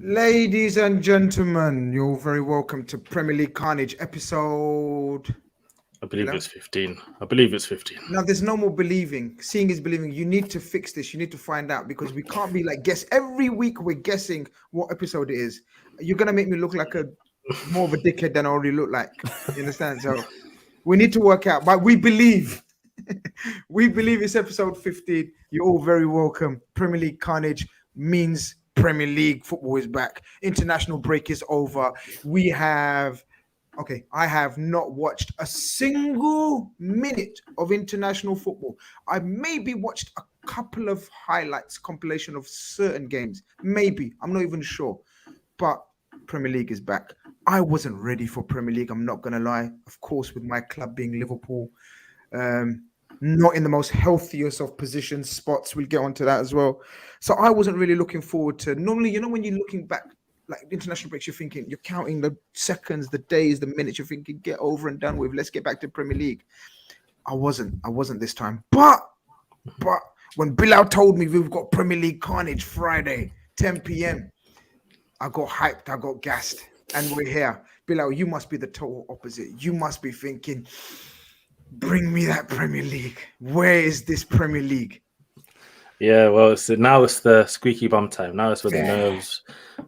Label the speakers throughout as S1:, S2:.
S1: Ladies and gentlemen, you're very welcome to Premier League Khanage episode.
S2: I believe it's 15. I believe it's 15.
S1: Now, there's no more believing. Seeing is believing. You need to fix this. You need to find out because we can't be like guess. Every week we're guessing what episode it is. You're gonna make me look like more of a dickhead than I already look like. You understand? So we need to work out. But we believe. We believe it's episode 15. You're all very welcome. Premier League Khanage means Premier League football is back. International break is over. I have not watched a single minute of international football. I maybe watched a couple of highlights, compilation of certain games. Maybe. I'm not even sure. But Premier League is back. I wasn't ready for Premier League. I'm not going to lie. Of course, with my club being Liverpool. Not in the most healthiest of positions, spots. We'll get onto that as well. So I wasn't really looking forward to. Normally, when you're looking back, like international breaks, you're counting the seconds, the days, the minutes. You're thinking, get over and done with. Let's get back to Premier League. I wasn't this time. But when Bilal told me we've got Premier League Khanage Friday, 10 p.m., I got hyped. I got gassed, and we're here. Bilal, you must be the total opposite. You must be thinking, bring me that Premier League. Where is this Premier League?
S2: Yeah, well, now it's the squeaky bum time. Now it's for the nerves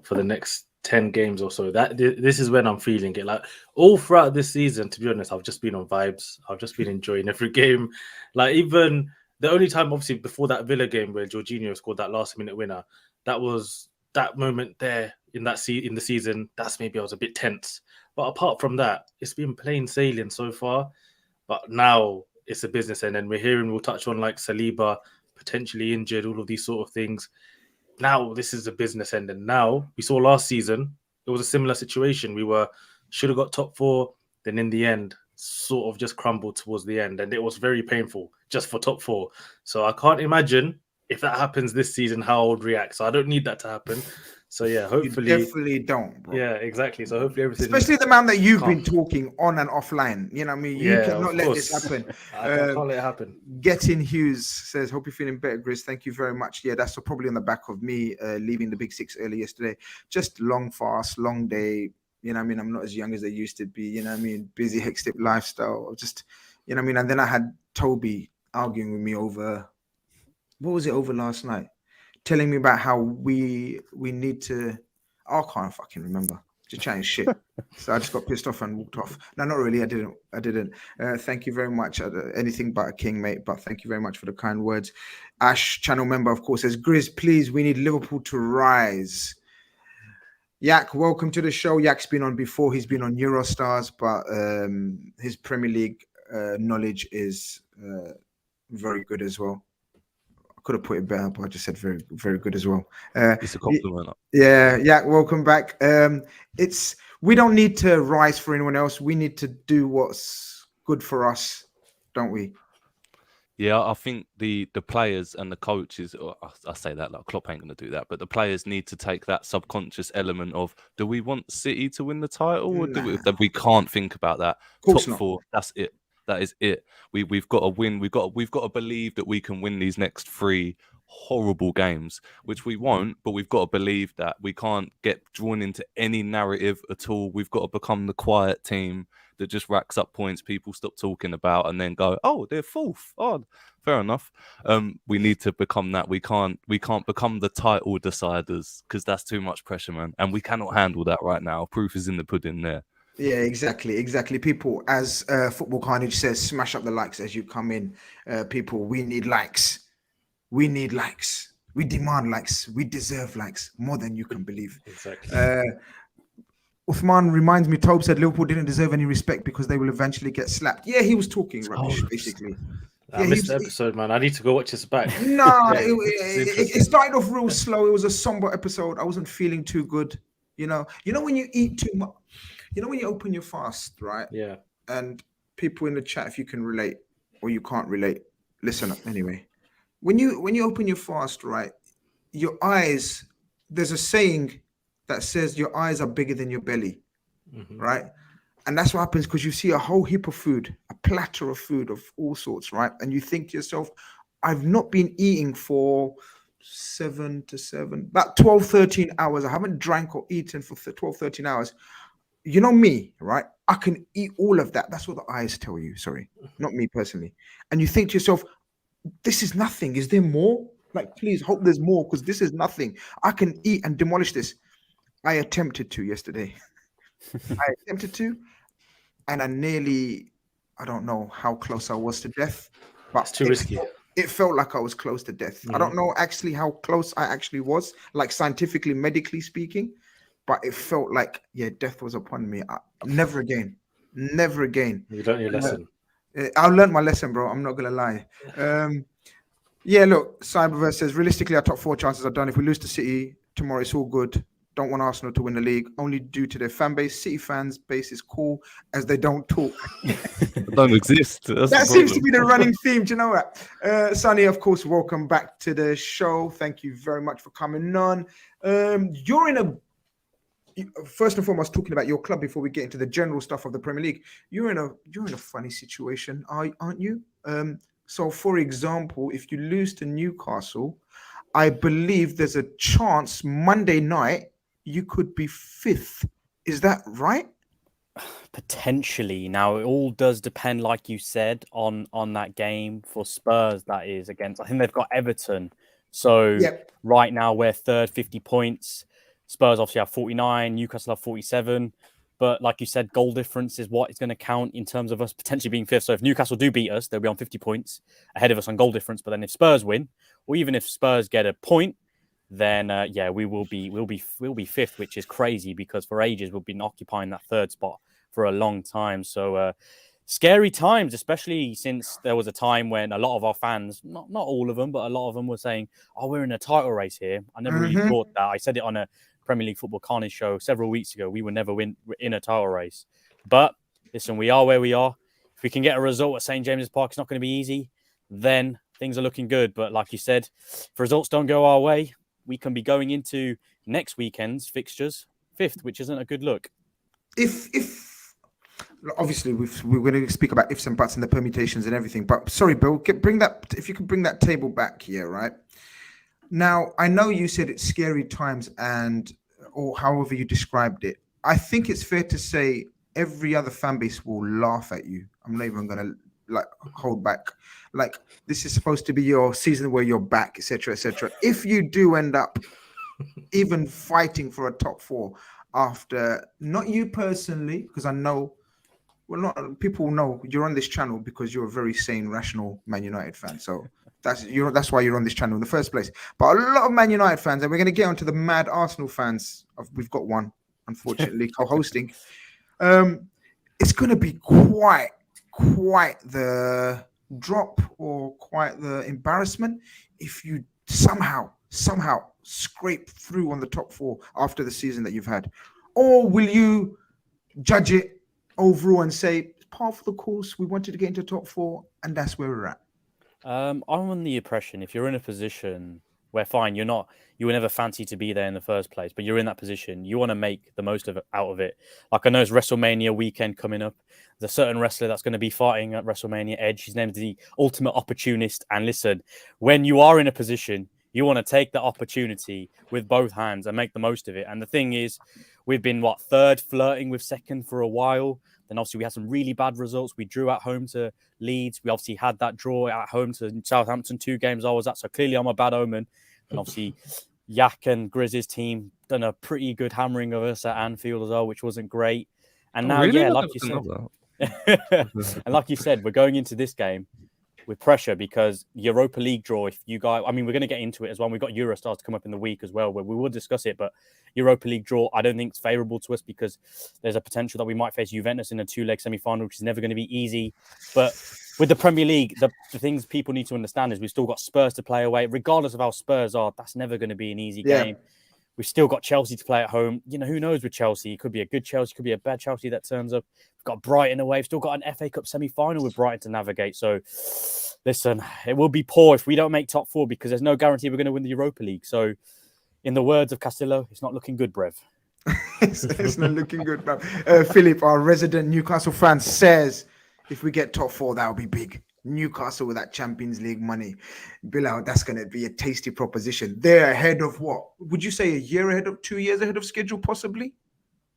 S2: for the next 10 games or so. This is when I'm feeling it. Like all throughout this season, to be honest, I've just been on vibes. I've just been enjoying every game. Like even the only time, obviously, before that Villa game where Jorginho scored that last-minute winner, that was that moment there in the season. That's maybe I was a bit tense. But apart from that, it's been plain sailing so far. But now it's a business end, and we'll touch on like Saliba potentially injured, all of these sort of things. Now this is a business end, and now we saw last season it was a similar situation. We should have got top 4, then in the end sort of just crumbled towards the end, and it was very painful just for top 4. So I can't imagine if that happens this season how I would react. So I don't need that to happen. So yeah, hopefully
S1: you definitely don't, bro.
S2: Yeah, exactly. So hopefully everything.
S1: Especially the man that you've been talking on and offline. You know what I mean? You cannot let this happen.
S2: I can't let it happen.
S1: Getting Hughes says, "Hope you're feeling better, Grizz. Thank you very much." Yeah, that's probably on the back of me leaving the Big Six early yesterday. Just long fast, long day. You know what I mean? I'm not as young as I used to be. You know what I mean? Busy, hectic lifestyle. Just, you know what I mean? And then I had Toby arguing with me over, what was it over last night? Telling me about how we need to. I can't fucking remember. Just chatting shit. So I just got pissed off and walked off. No, not really. I didn't. Thank you very much. Anything but a king, mate. But thank you very much for the kind words. Ash, channel member, of course, says, Grizz, please, we need Liverpool to rise. Yak, welcome to the show. Yak's been on before. He's been on Eurostars, but his Premier League knowledge is very good as well. Could have put it better, but I just said very, very good as well.
S3: It's a compliment.
S1: Yeah, welcome back. We don't need to rise for anyone else. We need to do what's good for us, don't we?
S3: Yeah, I think the players and the coaches, I say that like Klopp ain't going to do that, but the players need to take that subconscious element of, do we want City to win the title? Or we can't think about that. Top 4, that's it. That is it. We've got to win. We've got to believe that we can win these next 3 horrible games, which we won't. But we've got to believe that we can't get drawn into any narrative at all. We've got to become the quiet team that just racks up points people stop talking about and then go, oh, they're 4th. Oh, fair enough. We need to become that. We can't become the title deciders because that's too much pressure, man. And we cannot handle that right now. Proof is in the pudding there.
S1: Yeah, exactly. People, as Football Khanage says, smash up the likes as you come in. People, we need likes. We need likes. We demand likes. We deserve likes more than you can believe.
S2: Exactly.
S1: Uthman reminds me, Tobe said Liverpool didn't deserve any respect because they will eventually get slapped. Yeah, he was talking rubbish, basically.
S2: I missed the episode, man. I need to go watch this back.
S1: No, it started off real slow. It was a somber episode. I wasn't feeling too good. You know when you eat too much. You know when you open your fast, right?
S2: Yeah.
S1: And people in the chat, if you can relate or you can't relate, listen up anyway. When you open your fast, right, your eyes, there's a saying that says your eyes are bigger than your belly, right? And that's what happens because you see a whole heap of food, a platter of food of all sorts, right? And you think to yourself, I've not been eating for 7 to 7, about 12, 13 hours. I haven't drank or eaten for 12, 13 hours. You know me, right? I can eat all of that. That's what the eyes tell you. Sorry, not me personally. And you think to yourself, this is nothing. Is there more? Like, please hope there's more, because this is nothing. I can eat and demolish this. I attempted to yesterday. And I don't know how close I was to death, but
S2: It's too risky.
S1: It felt like I was close to death. I don't know actually how close I actually was, like scientifically, medically speaking, but it felt like, death was upon me. Never again. You learned your lesson. I learned my lesson, bro. I'm not going to lie. Look, Cyberverse says, realistically, our top 4 chances are done. If we lose to City tomorrow, it's all good. Don't want Arsenal to win the league, only due to their fan base. City fans' base is cool as they don't talk.
S3: They don't exist.
S1: That seems to be the running theme. Do you know what? Sonny, of course, welcome back to the show. Thank you very much for coming on. You're in a, first and foremost, talking about your club before we get into the general stuff of the Premier League. You're in a funny situation, aren't you? So, for example, if you lose to Newcastle, I believe there's a chance Monday night you could be 5th. Is that right?
S4: Potentially. Now, it all does depend, like you said, on that game for Spurs. That is against, I think they've got Everton. So right now we're 3rd, 50 points. Spurs obviously have 49. Newcastle have 47. But like you said, goal difference is what is going to count in terms of us potentially being 5th. So if Newcastle do beat us, they'll be on 50 points ahead of us on goal difference. But then if Spurs win, or even if Spurs get a point, then we'll be 5th, which is crazy because for ages we've been occupying that 3rd spot for a long time. So scary times, especially since there was a time when a lot of our fans, not all of them, but a lot of them were saying, "Oh, we're in a title race here." I never really thought that. I said it on a Premier League Football Khanage show several weeks ago. We will never win in a title race. But listen, we are where we are. If we can get a result at St. James's Park, it's not going to be easy. Then things are looking good. But like you said, if results don't go our way, we can be going into next weekend's fixtures 5th, which isn't a good look.
S1: If obviously we're going to speak about ifs and buts and the permutations and everything, but sorry, Bill, if you could bring that table back here, right? Now, I know you said it's scary times or however you described it. I think it's fair to say every other fan base will laugh at you. I'm not even going to hold back. Like, this is supposed to be your season where you're back, etc., etc. If you do end up even fighting for a top 4 after, not you personally, because I know, people know you're on this channel because you're a very sane, rational Man United fan. So that's why you're on this channel in the first place. But a lot of Man United fans, and we're going to get onto the mad Arsenal fans. We've got one, unfortunately, co-hosting. It's going to be quite the drop or quite the embarrassment if you somehow scrape through on the top 4 after the season that you've had. Or will you judge it overall and say, par for the course, we wanted to get into top 4 and that's where we're at?
S4: I'm on the impression if you're in a position where, fine, you were never fancy to be there in the first place, but you're in that position, you want to make the most out of it. Like, I know it's WrestleMania weekend coming up. There's a certain wrestler that's going to be fighting at WrestleMania, Edge. His name is the Ultimate Opportunist. And listen, when you are in a position, you want to take that opportunity with both hands and make the most of it. And the thing is, we've been, 3rd, flirting with 2nd for a while. Then obviously we had some really bad results. We drew at home to Leeds. We obviously had that draw at home to Southampton, 2 games I was at. So clearly I'm a bad omen. And obviously Yak and Grizz's team done a pretty good hammering of us at Anfield as well, which wasn't great. And now, like you said, and like you said, we're going into this game with pressure because Europa League draw, if you guys, I mean, we're going to get into it as well. We've got Eurostars to come up in the week as well, where we will discuss it. But Europa League draw, I don't think it's favourable to us because there's a potential that we might face Juventus in a 2-leg semi-final, which is never going to be easy. But with the Premier League, the things people need to understand is we've still got Spurs to play away. Regardless of how Spurs are, that's never going to be an easy game. We've still got Chelsea to play at home. You know, who knows with Chelsea? It could be a good Chelsea, could be a bad Chelsea that turns up. We've got Brighton away. We've still got an FA Cup semi-final with Brighton to navigate. So, listen, it will be poor if we don't make top 4 because there's no guarantee we're going to win the Europa League. So, in the words of Castillo, it's not looking good, Brev.
S1: It's not looking good, bro. Philip, our resident Newcastle fan, says if we get top 4, that'll be big. Newcastle with that Champions League money. Bilal, that's going to be a tasty proposition. They're ahead of what? Would you say a year ahead of 2 years ahead of schedule, possibly?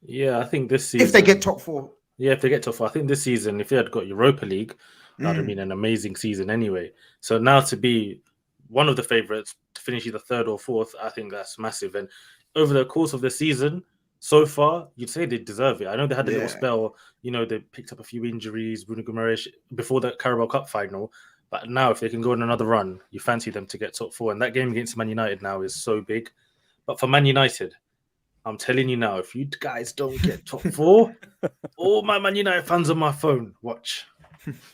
S2: Yeah, I think this season.
S1: If they get top 4.
S2: Yeah, if they get top 4. I think this season, if they had got Europa League, that would have been an amazing season anyway. So now to be one of the favourites to finish either 3rd or 4th, I think that's massive. And over the course of the season, so far, you'd say they deserve it. I know they had a little spell, they picked up a few injuries, Bruno Guimaraes, before the Carabao Cup final. But now, if they can go on another run, you fancy them to get top 4. And that game against Man United now is so big. But for Man United, I'm telling you now, if you guys don't get top 4, all my Man United fans on my phone, watch.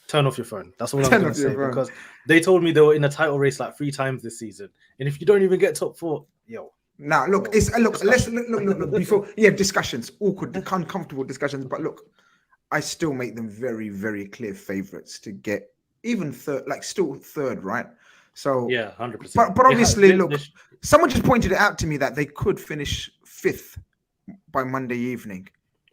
S2: Turn off your phone. That's all I'm going to say. Because they told me they were in a title race like 3 times this season. And if you don't even get top 4, yo.
S1: Now, look, look. Before, discussions, awkward, uncomfortable discussions. But look, I still make them very, very clear favourites to get even 3rd, like still 3rd, right? So
S2: yeah, 100%.
S1: But obviously, look, someone just pointed it out to me that they could finish 5th by Monday evening,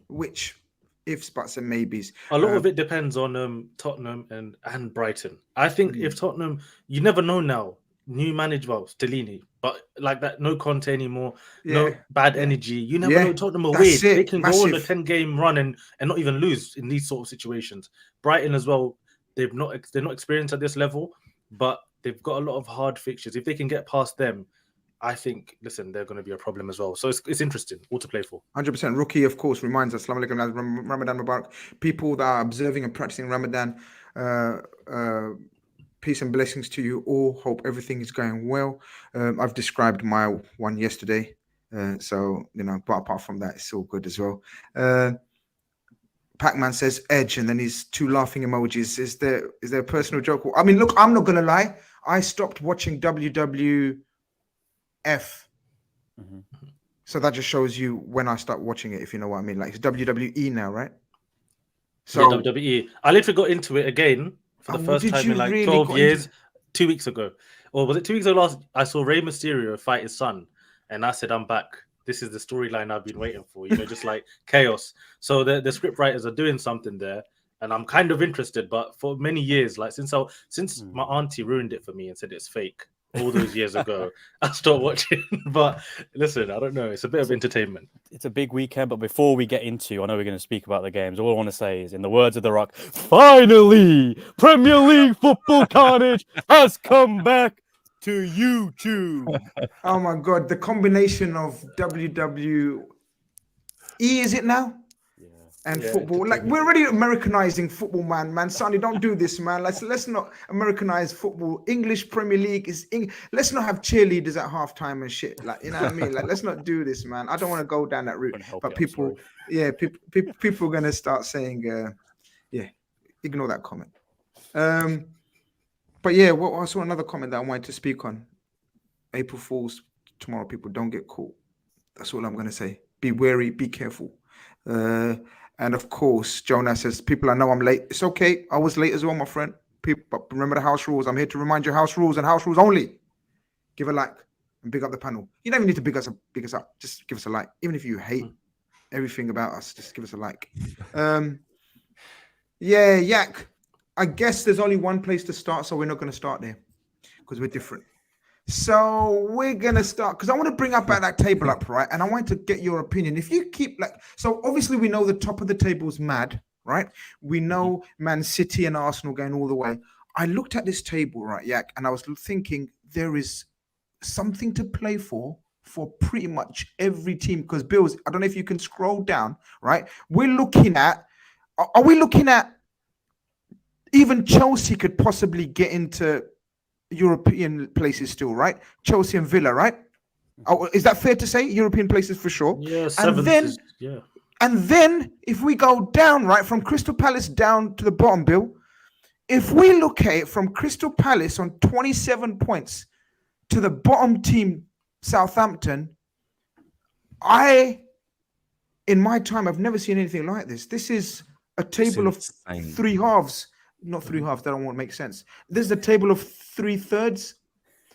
S1: which ifs, buts, and maybes.
S2: A lot of it depends on Tottenham and Brighton. I think if Tottenham, you never know now. New manager, Stellini, but like that, no Conte anymore, no bad energy. You never know. Tottenham are weird. They can go on a 10-game run and not even lose in these sort of situations. Brighton as well, they're not experienced at this level, but they've got a lot of hard fixtures. If they can get past them, I think, listen, they're going to be a problem as well. So it's interesting, all to play for.
S1: 100%. Rookie, of course, reminds us, Assalamu alaikum, Ramadan Mubarak. People that are observing and practicing Ramadan, peace and blessings to you all. Hope everything is going well. I've described my one yesterday. So, but apart from that, it's all good as well. Pac-Man says edge, and then he's 2 laughing emojis. Is there a personal joke? I mean, look, I'm not going to lie. I stopped watching WWF. So that just shows you when I start watching it, if you know what I mean. Like, it's WWE now, right? So
S2: WWE. I literally got into it again for the first time in like 12 years, 2 weeks ago. Or was it 2 weeks ago last? I saw Rey Mysterio fight his son. And I said, I'm back. This is the storyline I've been waiting for, just like chaos. So the script writers are doing something there. And I'm kind of interested. But for many years, like since my auntie ruined it for me and said it's fake all those years ago, I stopped watching. But listen, I don't know. It's a bit of entertainment.
S4: It's a big weekend. But before we get into, I know we're going to speak about the games. All I want to say is, in the words of The Rock, finally, Premier League football Khanage has come back to YouTube.
S1: Oh my God, the combination of WWE, is it now? And football. Like, we're already Americanizing football, man. Sonny, don't do this, man. Let's not Americanize football. English Premier League is let's not have cheerleaders at halftime and shit. Like, you know what I mean? Like, let's not do this, man. I don't want to go down that route. But people are gonna start saying, ignore that comment. But yeah, I saw another comment that I wanted to speak on. April Fools tomorrow, people, don't get caught. That's all I'm going to say. Be wary, be careful. And of course, Jonah says, people, I know I'm late. It's okay. I was late as well, my friend. But remember the house rules. I'm here to remind you house rules and house rules only. Give a like and big up the panel. You don't even need to big us up. Just give us a like. Even if you hate everything about us, just give us a like. Yak. I guess there's only one place to start, so we're not going to start there because we're different. So we're going to start, because I want to bring up that table up, right? And I want to get your opinion. If you keep so obviously we know the top of the table is mad, right? We know Man City and Arsenal going all the way. I looked at this table, right, Yak, and I was thinking there is something to play for pretty much every team. Because Bills, I don't know if you can scroll down, right? Are we looking at even Chelsea could possibly get into European places still, right? Chelsea and Villa, right? Oh, is that fair to say? European places for sure.
S2: Yeah,
S1: and then if we go down, right, from Crystal Palace down to the bottom, Bill, if we look at it from Crystal Palace on 27 points to the bottom team, Southampton, in my time, I've never seen anything like this. This is a table of 3 halves. Not 3 halves, that don't want to make sense. This is a table of 3/3.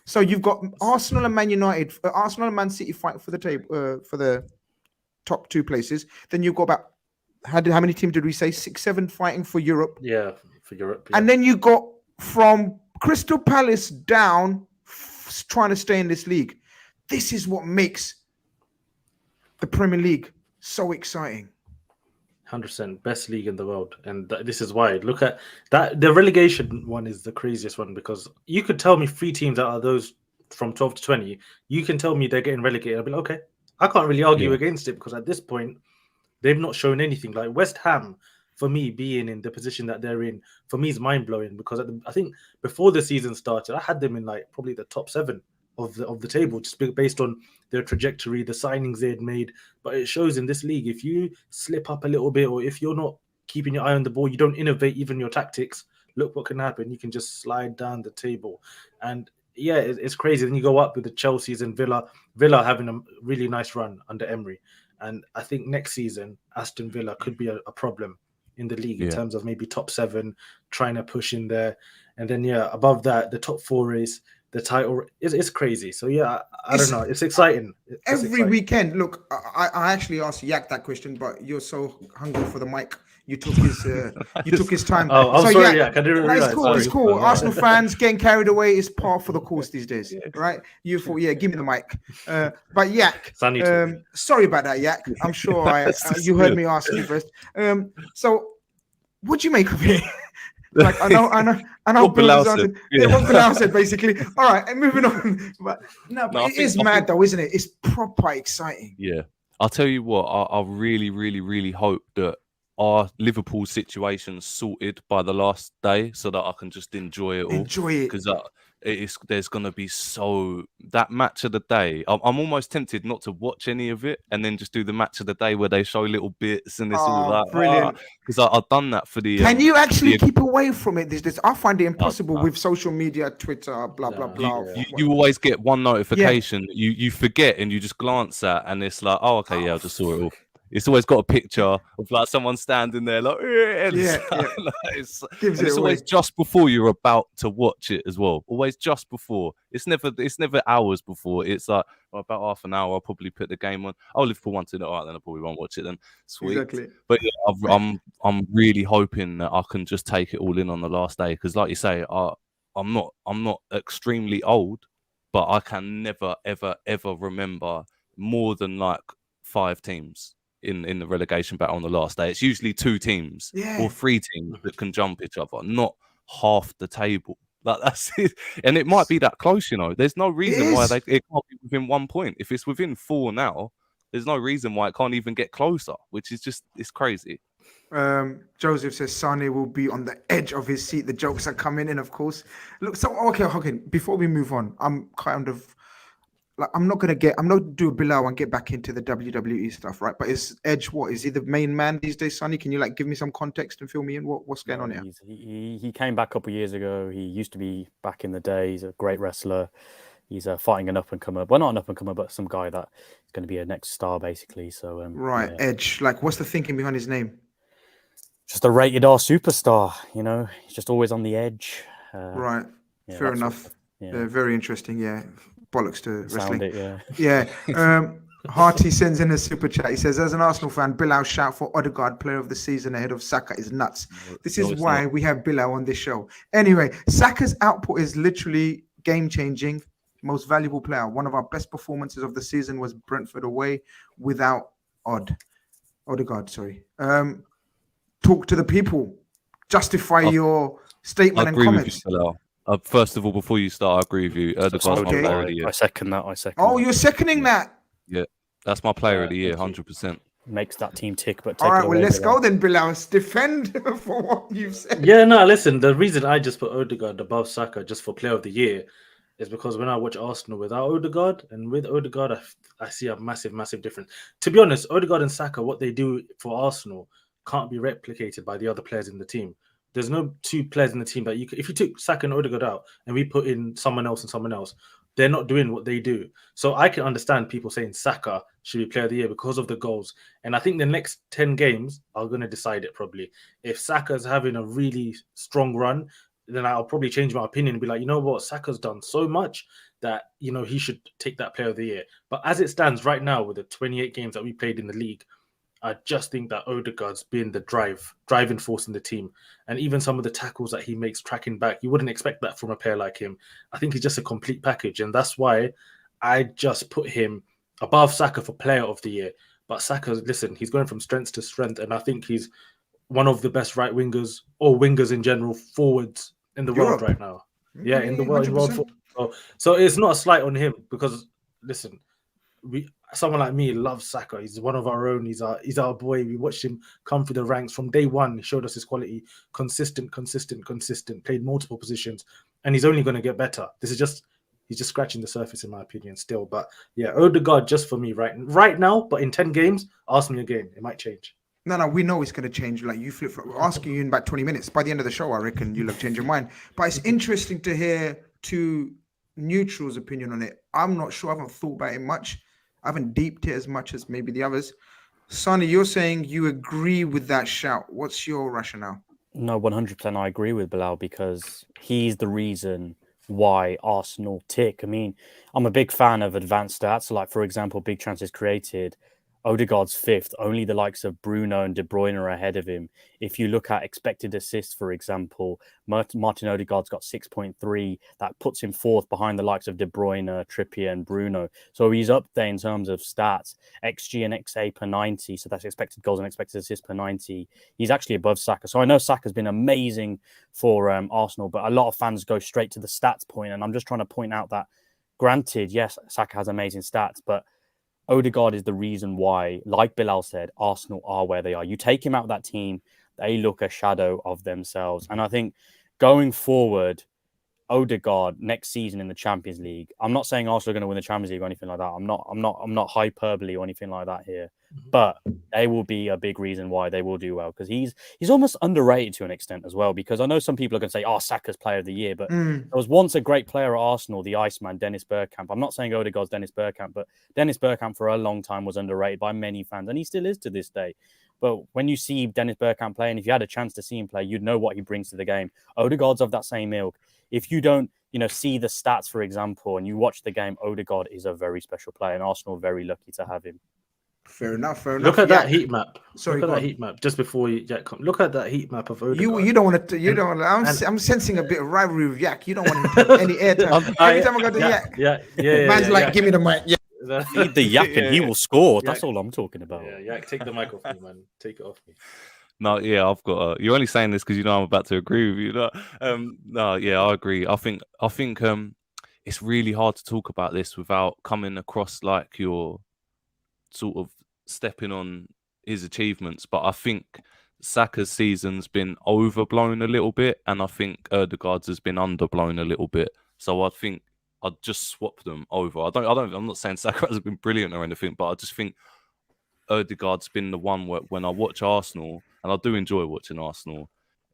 S1: So you've got Arsenal and Man United, Arsenal and Man City fight for the table for the top 2 places. Then you've got about how many teams did we say? 6, 7 fighting for Europe.
S2: Yeah, for Europe. Yeah.
S1: And then you got from Crystal Palace down, trying to stay in this league. This is what makes the Premier League so exciting.
S2: 100% best league in the world, and this is why. Look at that. The relegation one is the craziest one, because you could tell me 3 teams out of those from 12 to 20. You can tell me they're getting relegated. I'll be like, okay, I can't really argue against it, because at this point they've not shown anything. Like West Ham, for me, being in the position that they're in, for me is mind blowing, because I think before the season started, I had them in like probably the top 7 of the table, just based on their trajectory, the signings they had made. But it shows in this league, if you slip up a little bit, or if you're not keeping your eye on the ball, you don't innovate even your tactics, look what can happen. You can just slide down the table. And yeah, it's crazy. Then you go up with the Chelseas and Villa having a really nice run under Emery. And I think next season, Aston Villa could be a problem in the league in terms of maybe top 7, trying to push in there. And then, above that, the top 4 race, the title is crazy. So I don't know. It's exciting.
S1: Every weekend. Look, I actually asked Yak that question, but you're so hungry for the mic. You took his time.
S2: Oh, I'm sorry, Yak. I didn't realize.
S1: It's cool. Arsenal fans getting carried away is par for the course these days, right? You thought, give me the mic. But Yak, sorry about that, Yak. I'm sure you heard me ask you first. So, what do you make of it? Like I know Bilal said, what Bilal said basically. All right, and moving on. But it is mad though, isn't it? It's proper exciting.
S3: Yeah, I'll tell you what. I really, really, really hope that our Liverpool situation sorted by the last day, so that I can just enjoy it all. Because there's gonna be that match of the day. I'm almost tempted not to watch any of it and then just do the match of the day where they show little bits and it's all like
S1: brilliant.
S3: Because I've done that for the.
S1: Can you actually keep away from it? This I find it impossible with social media, Twitter, blah blah blah.
S3: You always get one notification. You forget and you just glance at and it's like, oh okay, I just saw it all. It's always got a picture of like someone standing there, like, it's always just before you're about to watch it as well. Always just before. It's never hours before. It's like about half an hour. I'll probably put the game on. Oh, Liverpool won tonight. All right, then I probably won't watch it then. Sweet. Exactly. But I'm really hoping that I can just take it all in on the last day, because, like you say, I'm not extremely old, but I can never ever remember more than like 5 teams in the relegation battle on the last day. It's usually 2 teams or 3 teams that can jump each other, not half the table. Like that's it. And it might be that close, There's no reason why it can't be within 1 point. If it's within 4 now, there's no reason why it can't even get closer, which is just, it's crazy.
S1: Joseph says Sane will be on the edge of his seat. The jokes are coming in, of course. Look, so okay, before we move on, I'm kind of like, I'm not do a Bilal and get back into the WWE stuff, right? But is Edge is he the main man these days, Sonny? Can you give me some context and fill me in? What's going on here?
S4: He came back a couple of years ago. He used to be back in the day. He's a great wrestler. He's fighting an up and comer. Well, not an up and comer, but some guy that is going to be a next star, basically. So
S1: right, yeah. Edge. What's the thinking behind his name?
S4: Just a rated R superstar. He's just always on the edge.
S1: Right. Yeah, fair enough. Very interesting. Yeah. Bollocks to wrestling.
S4: Yeah.
S1: Harty sends in a super chat. He says, as an Arsenal fan, Bilal shout for Odegaard player of the season ahead of Saka is nuts. This is why we have Bilal on this show. Anyway, Saka's output is literally game-changing. Most valuable player. One of our best performances of the season was Brentford away without Odegaard. Sorry. Talk to the people. Justify your statement and comments.
S3: First of all, before you start, I agree with you. Odegaard's my player of the year.
S4: I second that.
S1: You're seconding that?
S3: Yeah, that's my player of the year, 100%.
S4: Makes that team tick. But
S1: all right, well, let's go then, Bilal. Defend for what you've said.
S2: Yeah, no, listen. The reason I just put Odegaard above Saka just for player of the year is because when I watch Arsenal without Odegaard and with Odegaard, I see a massive difference. To be honest, Odegaard and Saka, what they do for Arsenal can't be replicated by the other players in the team. There's no 2 players in the team that if you took Saka and Odegaard out and we put in someone else, they're not doing what they do. So I can understand people saying Saka should be player of the year because of the goals. And I think the next 10 games are going to decide it probably. If Saka's having a really strong run, then I'll probably change my opinion and be like, you know what, Saka's done so much that, he should take that player of the year. But as it stands right now with the 28 games that we played in the league, I just think that Odegaard's been the driving force in the team. And even some of the tackles that he makes tracking back, you wouldn't expect that from a player like him. I think he's just a complete package. And that's why I just put him above Saka for player of the year. But Saka, listen, he's going from strength to strength. And I think he's one of the best right wingers or wingers in general, forwards in the world right now. Yeah, in the world. 100%. So it's not a slight on him because, listen, someone like me loves Saka. He's one of our own. He's our boy. We watched him come through the ranks from day one. He showed us his quality. Consistent. Played multiple positions, and he's only going to get better. He's just scratching the surface, in my opinion, still. But yeah, Odegaard just for me right now. But in 10 games, ask me again. It might change.
S1: No, we know it's going to change. Like you flip, asking you in about 20 minutes. By the end of the show, I reckon you'll have changed your mind. But it's interesting to hear two neutrals' opinion on it. I'm not sure. I haven't thought about it much. I haven't deeped it as much as maybe the others. Sonny, you're saying you agree with that shout. What's your rationale?
S4: No, 100% I agree with Bilal because he's the reason why Arsenal tick. I mean, I'm a big fan of advanced stats. Like, for example, big chances created. Odegaard's fifth, only the likes of Bruno and De Bruyne are ahead of him. If you look at expected assists, for example, Martin Odegaard's got 6.3. That puts him fourth behind the likes of De Bruyne, Trippier and Bruno. So he's up there in terms of stats. XG and XA per 90, so that's expected goals and expected assists per 90. He's actually above Saka. So I know Saka's been amazing for Arsenal, but a lot of fans go straight to the stats point, and I'm just trying to point out that, granted, yes, Saka has amazing stats, but Odegaard is the reason why, like Bilal said, Arsenal are where they are. You take him out of that team, they look a shadow of themselves. And I think going forward, Odegaard next season in the Champions League, I'm not saying Arsenal are going to win the Champions League or anything like that. I'm not hyperbole or anything like that here. But they will be a big reason why they will do well because he's almost underrated to an extent as well. Because I know some people are going to say, "Oh, Saka's Player of the Year," but there was once a great player at Arsenal, the Iceman, Dennis Bergkamp. I'm not saying Odegaard's Dennis Bergkamp, but Dennis Bergkamp for a long time was underrated by many fans, and he still is to this day. But when you see Dennis Bergkamp play, and if you had a chance to see him play, you'd know what he brings to the game. Odegaard's of that same ilk. If you don't, see the stats, for example, and you watch the game, Odegaard is a very special player, and Arsenal are very lucky to have him.
S1: Fair enough.
S2: Look at that heat map.
S1: Sorry,
S2: look at that heat map just before Yak come. Look at that heat map of Odegaard.
S1: You don't want to. You don't. I'm sensing a bit of rivalry with Yak. You don't want him to have any airtime. Every time I go to Yak, man's like, give me the mic. Yeah.
S4: Feed the Yak and he will score. That's all I'm talking about.
S2: Yeah, Yak, take the mic off me, man. Take it off me.
S3: No, yeah, I've got. You're only saying this because you know I'm about to agree with you. No, yeah, I agree. I think it's really hard to talk about this without coming across like you're sort of stepping on his achievements. But I think Saka's season's been overblown a little bit, and I think Odegaard's has been underblown a little bit. So I think I'd just swap them over. I'm not saying Saka has been brilliant or anything, but I just think Odegaard's been the one where when I watch Arsenal, and I do enjoy watching Arsenal,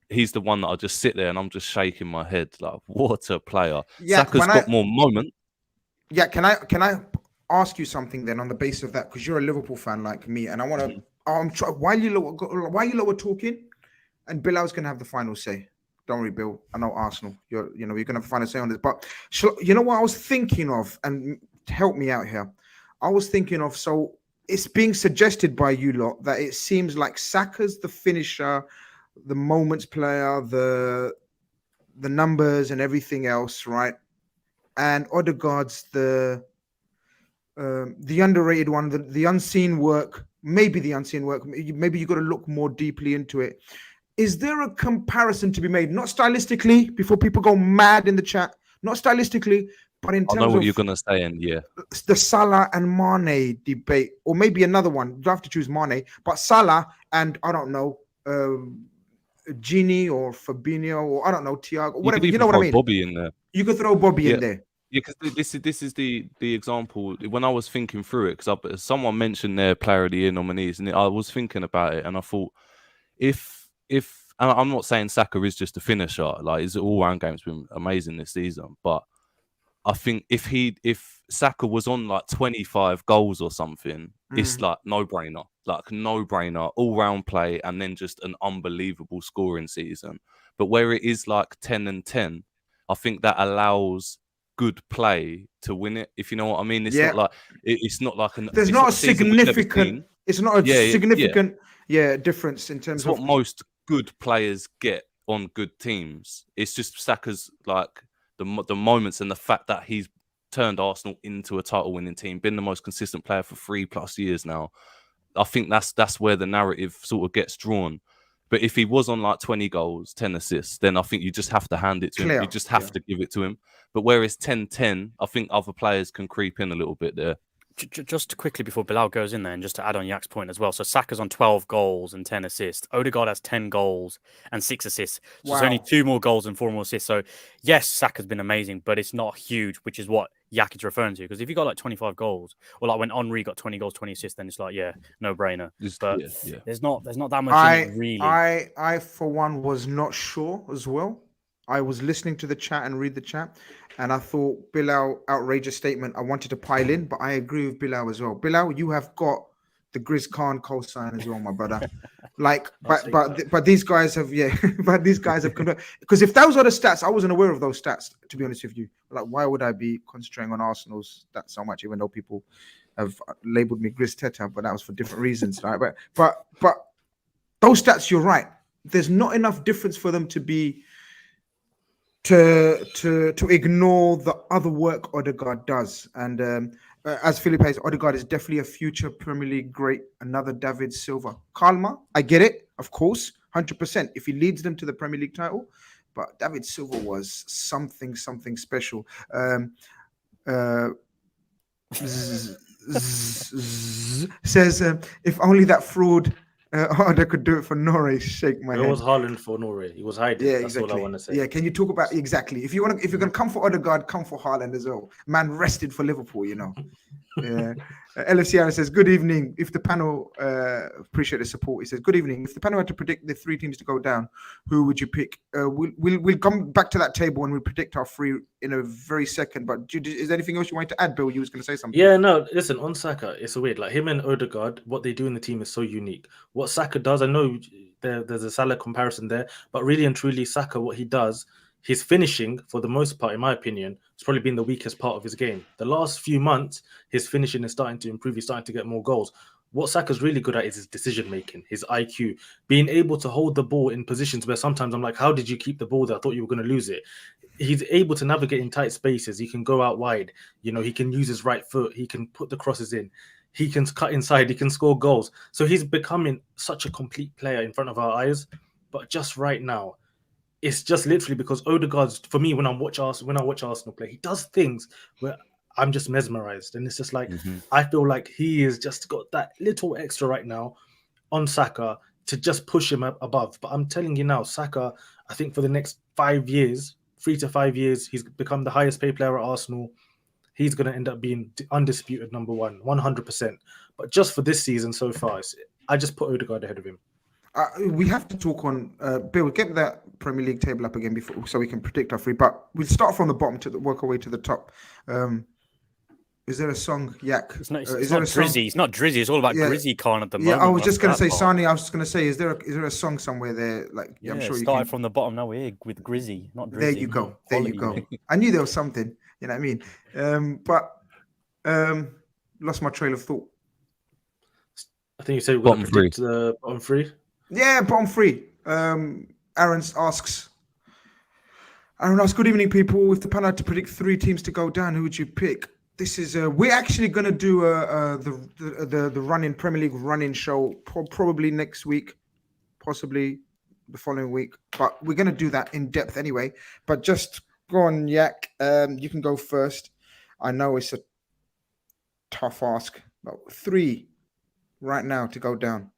S3: he's the one that I just sit there and I'm just shaking my head like, what a player. Yeah, Saka's got more moment.
S1: Yeah, can I ask you something then on the basis of that? Because you're a Liverpool fan like me, and I want to. While you lot were talking, and Bilal's going to have the final say. Don't worry, Bill. I know Arsenal. You're going to have the final say on this. But you know what I was thinking of, and help me out here. I was thinking of, so it's being suggested by you lot that it seems like Saka's the finisher, the moments player, the numbers and everything else, right? And Odegaard's the underrated one, the unseen work, maybe the unseen work. Maybe you got to look more deeply into it. Is there a comparison to be made? Not stylistically, before people go mad in the chat. Not stylistically, but in terms of... I know
S3: what you're going to say, and yeah.
S1: The Salah and Mane debate, or maybe another one. You have to choose Mane, but Salah and, I don't know, Gini or Fabinho, or I don't know, Thiago, whatever. You know what I mean?
S3: Bobby in there.
S1: You could throw Bobby in there.
S3: Yeah, because this is the example. When I was thinking through it, because someone mentioned their Player of the Year nominees, and I was thinking about it, and I thought, if and I'm not saying Saka is just a finisher, like his all-round game's been amazing this season, but I think if Saka was on like 25 goals or something, it's like no-brainer, all-round play, and then just an unbelievable scoring season. But where it is like 10 and 10, I think that allows good play to win it. If you know what I mean, it's not like it's not like
S1: there's not a significant. It's not a significant difference in terms
S3: it's
S1: of
S3: what most good players get on good teams. It's just Saka's like the moments and the fact that he's turned Arsenal into a title-winning team, been the most consistent player for 3+ years now. I think that's where the narrative sort of gets drawn. But if he was on like 20 goals, 10 assists, then I think you just have to hand it to him. You just have to give it to him. But whereas 10-10, I think other players can creep in a little bit there.
S4: Just quickly before Bilal goes in there, and just to add on Yak's point as well. So Saka's on 12 goals and 10 assists. Odegaard has 10 goals and 6 assists. So there's only 2 more goals and 4 more assists. So yes, Saka's been amazing, but it's not huge, which is what Yak is referring to. Because if you got like 25 goals, or like when Henry got 20 goals, 20 assists, then it's like, no brainer. But there's not that much in it, really.
S1: I for one was not sure as well. I was listening to the chat and read the chat, and I thought Bilal, outrageous statement. I wanted to pile in, but I agree with Bilal as well. Bilal, you have got the Grizz Khan cosign as well, my brother. Like, but these guys have because if those are the stats, I wasn't aware of those stats, to be honest with you. Like, why would I be concentrating on Arsenal's stats so much, even though people have labeled me Grizz Teta, but that was for different reasons, right? But those stats, you're right. There's not enough difference for them to be to ignore the other work Odegaard does. And as Philip says, Odegaard is definitely a future Premier League great, another David Silva. Kalma, I get it, of course, 100%, if he leads them to the Premier League title. But David Silva was something special. Says, if only that fraud they could do it for Norway. Shake my head.
S2: It was Haaland for Norway. He was hiding.
S1: Yeah,
S2: That's
S1: exactly.
S2: all I want to say.
S1: Yeah, can you talk about exactly? If you're gonna come for Odegaard, come for Haaland as well. Man rested for Liverpool, you know. Yeah. LFC says, good evening. If the panel appreciate the support, he says, good evening. If the panel had to predict the 3 teams to go down, who would you pick? We'll come back to that table and we'll predict our 3 in a very second. But is there anything else you wanted to add, Bill? You was going to say something.
S2: Yeah, no. Listen, on Saka, it's a weird. Like him and Odegaard, what they do in the team is so unique. What Saka does, I know there's a Salah comparison there, but really and truly, Saka, what he does, his finishing, for the most part, in my opinion, has probably been the weakest part of his game. The last few months, his finishing is starting to improve. He's starting to get more goals. What Saka's really good at is his decision-making, his IQ, being able to hold the ball in positions where sometimes I'm like, how did you keep the ball there? I thought you were going to lose it. He's able to navigate in tight spaces. He can go out wide. You know, he can use his right foot. He can put the crosses in. He can cut inside. He can score goals. So he's becoming such a complete player in front of our eyes. But just right now, it's just literally because Odegaard's, for me, when I watch Arsenal play, he does things where I'm just mesmerized. And it's just like, I feel like he has just got that little extra right now on Saka to just push him up above. But I'm telling you now, Saka, I think for the next 5 years, 3 to 5 years, he's become the highest paid player at Arsenal. He's going to end up being undisputed number 1, 100%. But just for this season so far, I just put Odegaard ahead of him.
S1: We have to talk on Bill. Get that Premier League table up again before, so we can predict our 3. But we'll start from the bottom to work our way to the top. Is there a song, Yak?
S4: It's not Drizzy. It's not Drizzy. It's all about Grizzy Khan at the moment.
S1: Yeah, I was just going to say, Sani. I was just going to say, is there a song somewhere there? Like, I'm sure you
S4: started from the bottom. Now we're here with Grizzy, not Drizzy.
S1: There you go. There you go. I knew there was something. You know what I mean? But lost my trail of thought.
S2: I think you said we're going to predict bottom 3.
S1: Yeah, bottom 3. Aaron asks, good evening, people. If the panel had to predict 3 teams to go down, who would you pick? This is we're actually going to do the running Premier League running show probably next week, possibly the following week. But we're going to do that in depth anyway. But just go on, Yak. You can go first. I know it's a tough ask, but 3 right now to go down.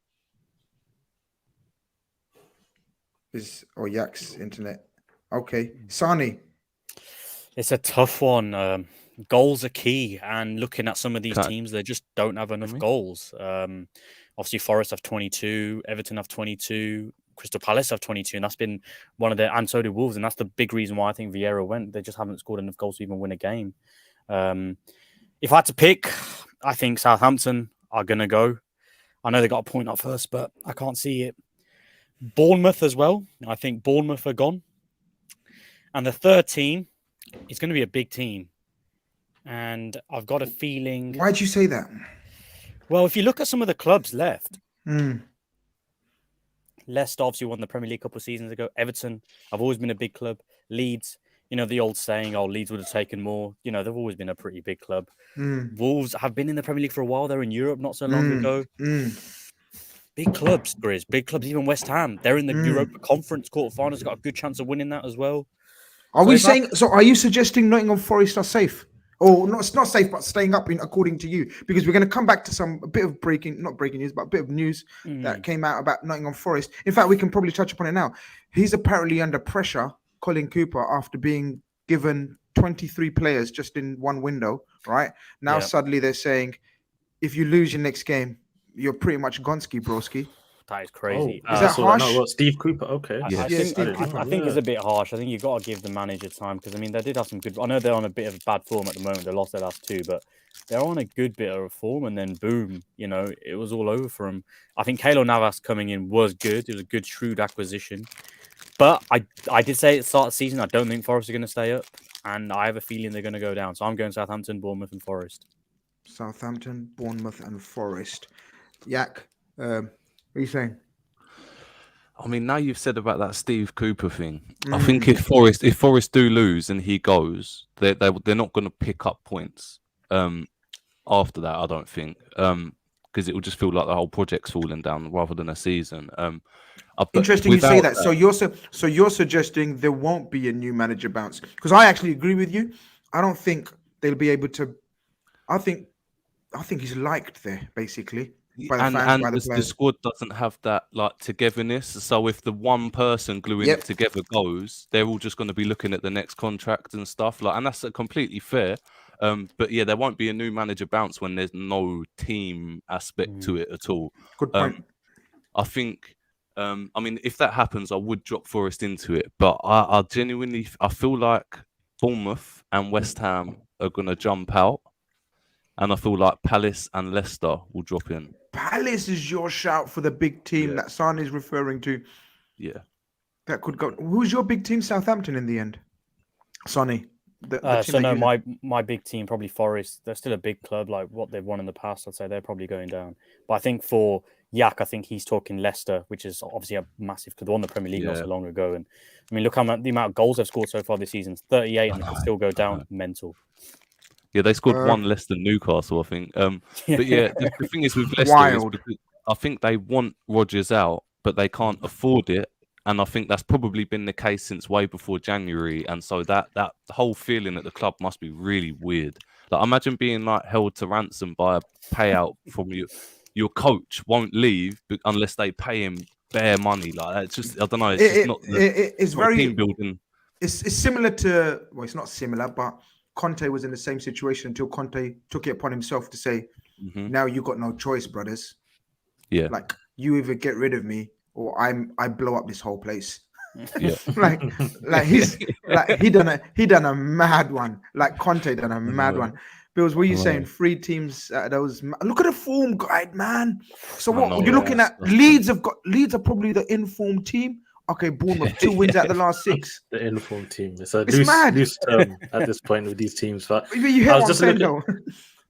S1: Yak's internet. Okay. Sani.
S4: It's a tough one. Goals are key. And looking at some of these teams, they just don't have enough goals. Obviously, Forest have 22. Everton have 22. Crystal Palace have 22. And that's been one of their... And so did Wolves. And that's the big reason why I think Vieira went. They just haven't scored enough goals to even win a game. If I had to pick, I think Southampton are going to go. I know they got a point up first, but I can't see it. Bournemouth as well. I think Bournemouth are gone. And the third team is going to be a big team. And I've got a feeling...
S1: Why'd you say that?
S4: Well, if you look at some of the clubs left,
S1: Mm.
S4: Leicester obviously won the Premier League a couple of seasons ago. Everton, I've always been a big club. Leeds, the old saying, "Oh, Leeds would have taken more." They've always been a pretty big club.
S1: Mm.
S4: Wolves have been in the Premier League for a while. They're in Europe not so long ago.
S1: Mm.
S4: Big clubs, Grizz. Big clubs. Even West Ham, they're in the
S1: Mm.
S4: Europa Conference quarterfinals. Got a good chance of winning that as well.
S1: Are we saying? So, are you suggesting Nottingham Forest are safe, or not? It's not safe, but staying up, according to you, because we're going to come back to a bit of not breaking news, but a bit of news that came out about Nottingham Forest. In fact, we can probably touch upon it now. He's apparently under pressure, Colin Cooper, after being given 23 players just in one window. Right now, suddenly they're saying, if you lose your next game, you're pretty much Gonski, broski.
S4: That is crazy.
S1: Is that harsh?
S2: No, Steve Cooper. Okay.
S4: I think it's a bit harsh. I think you've got to give the manager time because, they did have some good... I know they're on a bit of bad form at the moment. They lost their last two, but they're on a good bit of form. And then, boom, it was all over for them. I think Keylor Navas coming in was good. It was a good, shrewd acquisition. But I did say at the start of the season, I don't think Forest are going to stay up. And I have a feeling they're going to go down. So I'm going Southampton, Bournemouth and Forest.
S1: Southampton, Bournemouth and Forest. Yak, what are you saying?
S3: Now you've said about that Steve Cooper thing. I think if Forest do lose and he goes, they're not going to pick up points after that. I don't think because it will just feel like the whole project's falling down rather than a season.
S1: Interesting you say that. So you're suggesting there won't be a new manager bounce because I actually agree with you. I don't think they'll be able to. I think he's liked there basically.
S3: The squad doesn't have that togetherness. So if the one person gluing it together goes, they're all just going to be looking at the next contract and stuff. And that's completely fair. But yeah, there won't be a new manager bounce when there's no team aspect to it at all.
S1: Good point.
S3: I think. If that happens, I would drop Forest into it. But I genuinely feel like Bournemouth and West Ham are going to jump out. And I feel like Palace and Leicester will drop in.
S1: Palace is your shout for the big team that San is referring to.
S3: Yeah.
S1: That could go. Who's your big team? Southampton in the end? Sonny.
S4: My big team, probably Forest. They're still a big club, like what they've won in the past. I'd say they're probably going down. But I think for Yak, I think he's talking Leicester, which is obviously a massive, because they won the Premier League not so long ago. And look the amount of goals they've scored so far this season, 38, and they can still go down. Mental.
S3: Yeah, they scored one less than Newcastle, I think. But yeah, the thing is with Leicester, is I think they want Rodgers out, but they can't afford it. And I think that's probably been the case since way before January. And so that whole feeling at the club must be really weird. Imagine being held to ransom by a payout from your coach won't leave unless they pay him bare money. It's just, I don't know. It's very team building.
S1: It's similar to, well, it's not similar, but Conte was in the same situation until Conte took it upon himself to say, now you got no choice, brothers.
S3: Yeah.
S1: You either get rid of me or I blow up this whole place.
S3: Yeah.
S1: he done a mad one. Conte done a mad one. Bills, were you saying 3 teams? Look at the form guide, man. So what you're looking at? Leeds are probably the informed team. Okay, Bournemouth 2 wins out of the last 6.
S2: The informed team. It's loose term at this point with these teams. But
S1: you hear what I'm saying, though.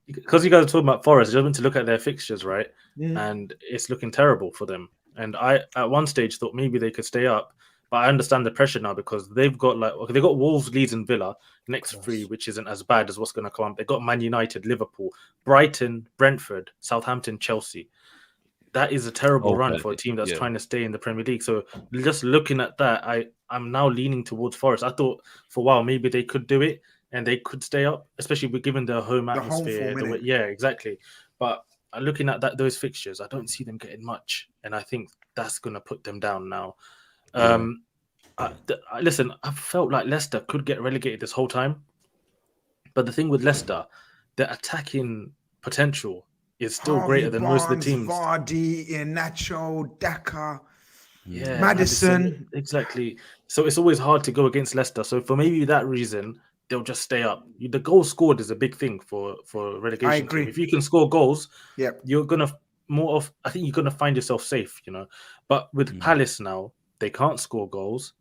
S2: Because you guys are talking about Forest, I just went to look at their fixtures, right? And it's looking terrible for them. And I, at one stage, thought maybe they could stay up. But I understand the pressure now because they've got they've got Wolves, Leeds, and Villa next 3, which isn't as bad as what's going to come up. They've got Man United, Liverpool, Brighton, Brentford, Southampton, Chelsea. That is a terrible run for a team that's trying to stay in the Premier League. So just looking at that, I'm now leaning towards Forest. I thought for a while maybe they could do it and they could stay up, especially given the home atmosphere. Exactly. But looking at those fixtures, I don't see them getting much, and I think that's going to put them down now. Listen, I felt like Leicester could get relegated this whole time, but the thing with Leicester, the attacking potential is still greater than most of the teams.
S1: Vardy, Iheanacho, Daka,
S2: Maddison. Exactly. So it's always hard to go against Leicester. So for maybe that reason, they'll just stay up. The goal scored is a big thing for relegation. I agree. If you can score goals, you're gonna I think you're gonna find yourself safe, But with Palace now, they can't score goals.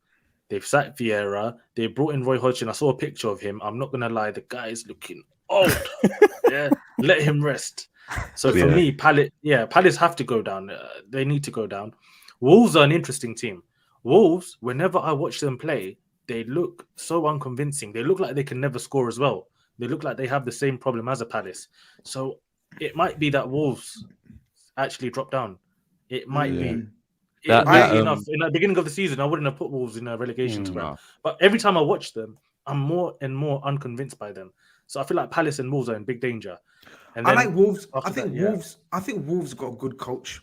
S2: They've sacked Vieira. They brought in Roy Hodgson. I saw a picture of him. I'm not gonna lie, the guy is looking old. Let him rest. So for me, Palace have to go down. They need to go down. Wolves are an interesting team. Wolves, whenever I watch them play, they look so unconvincing. They look like they can never score as well. They look like they have the same problem as a Palace. So it might be that Wolves actually drop down. It might be. Enough. In the beginning of the season, I wouldn't have put Wolves in a relegation scrap. But every time I watch them, I'm more and more unconvinced by them. So I feel like Palace and Wolves are in big danger. And
S1: I like Wolves. I think Wolves got a good coach.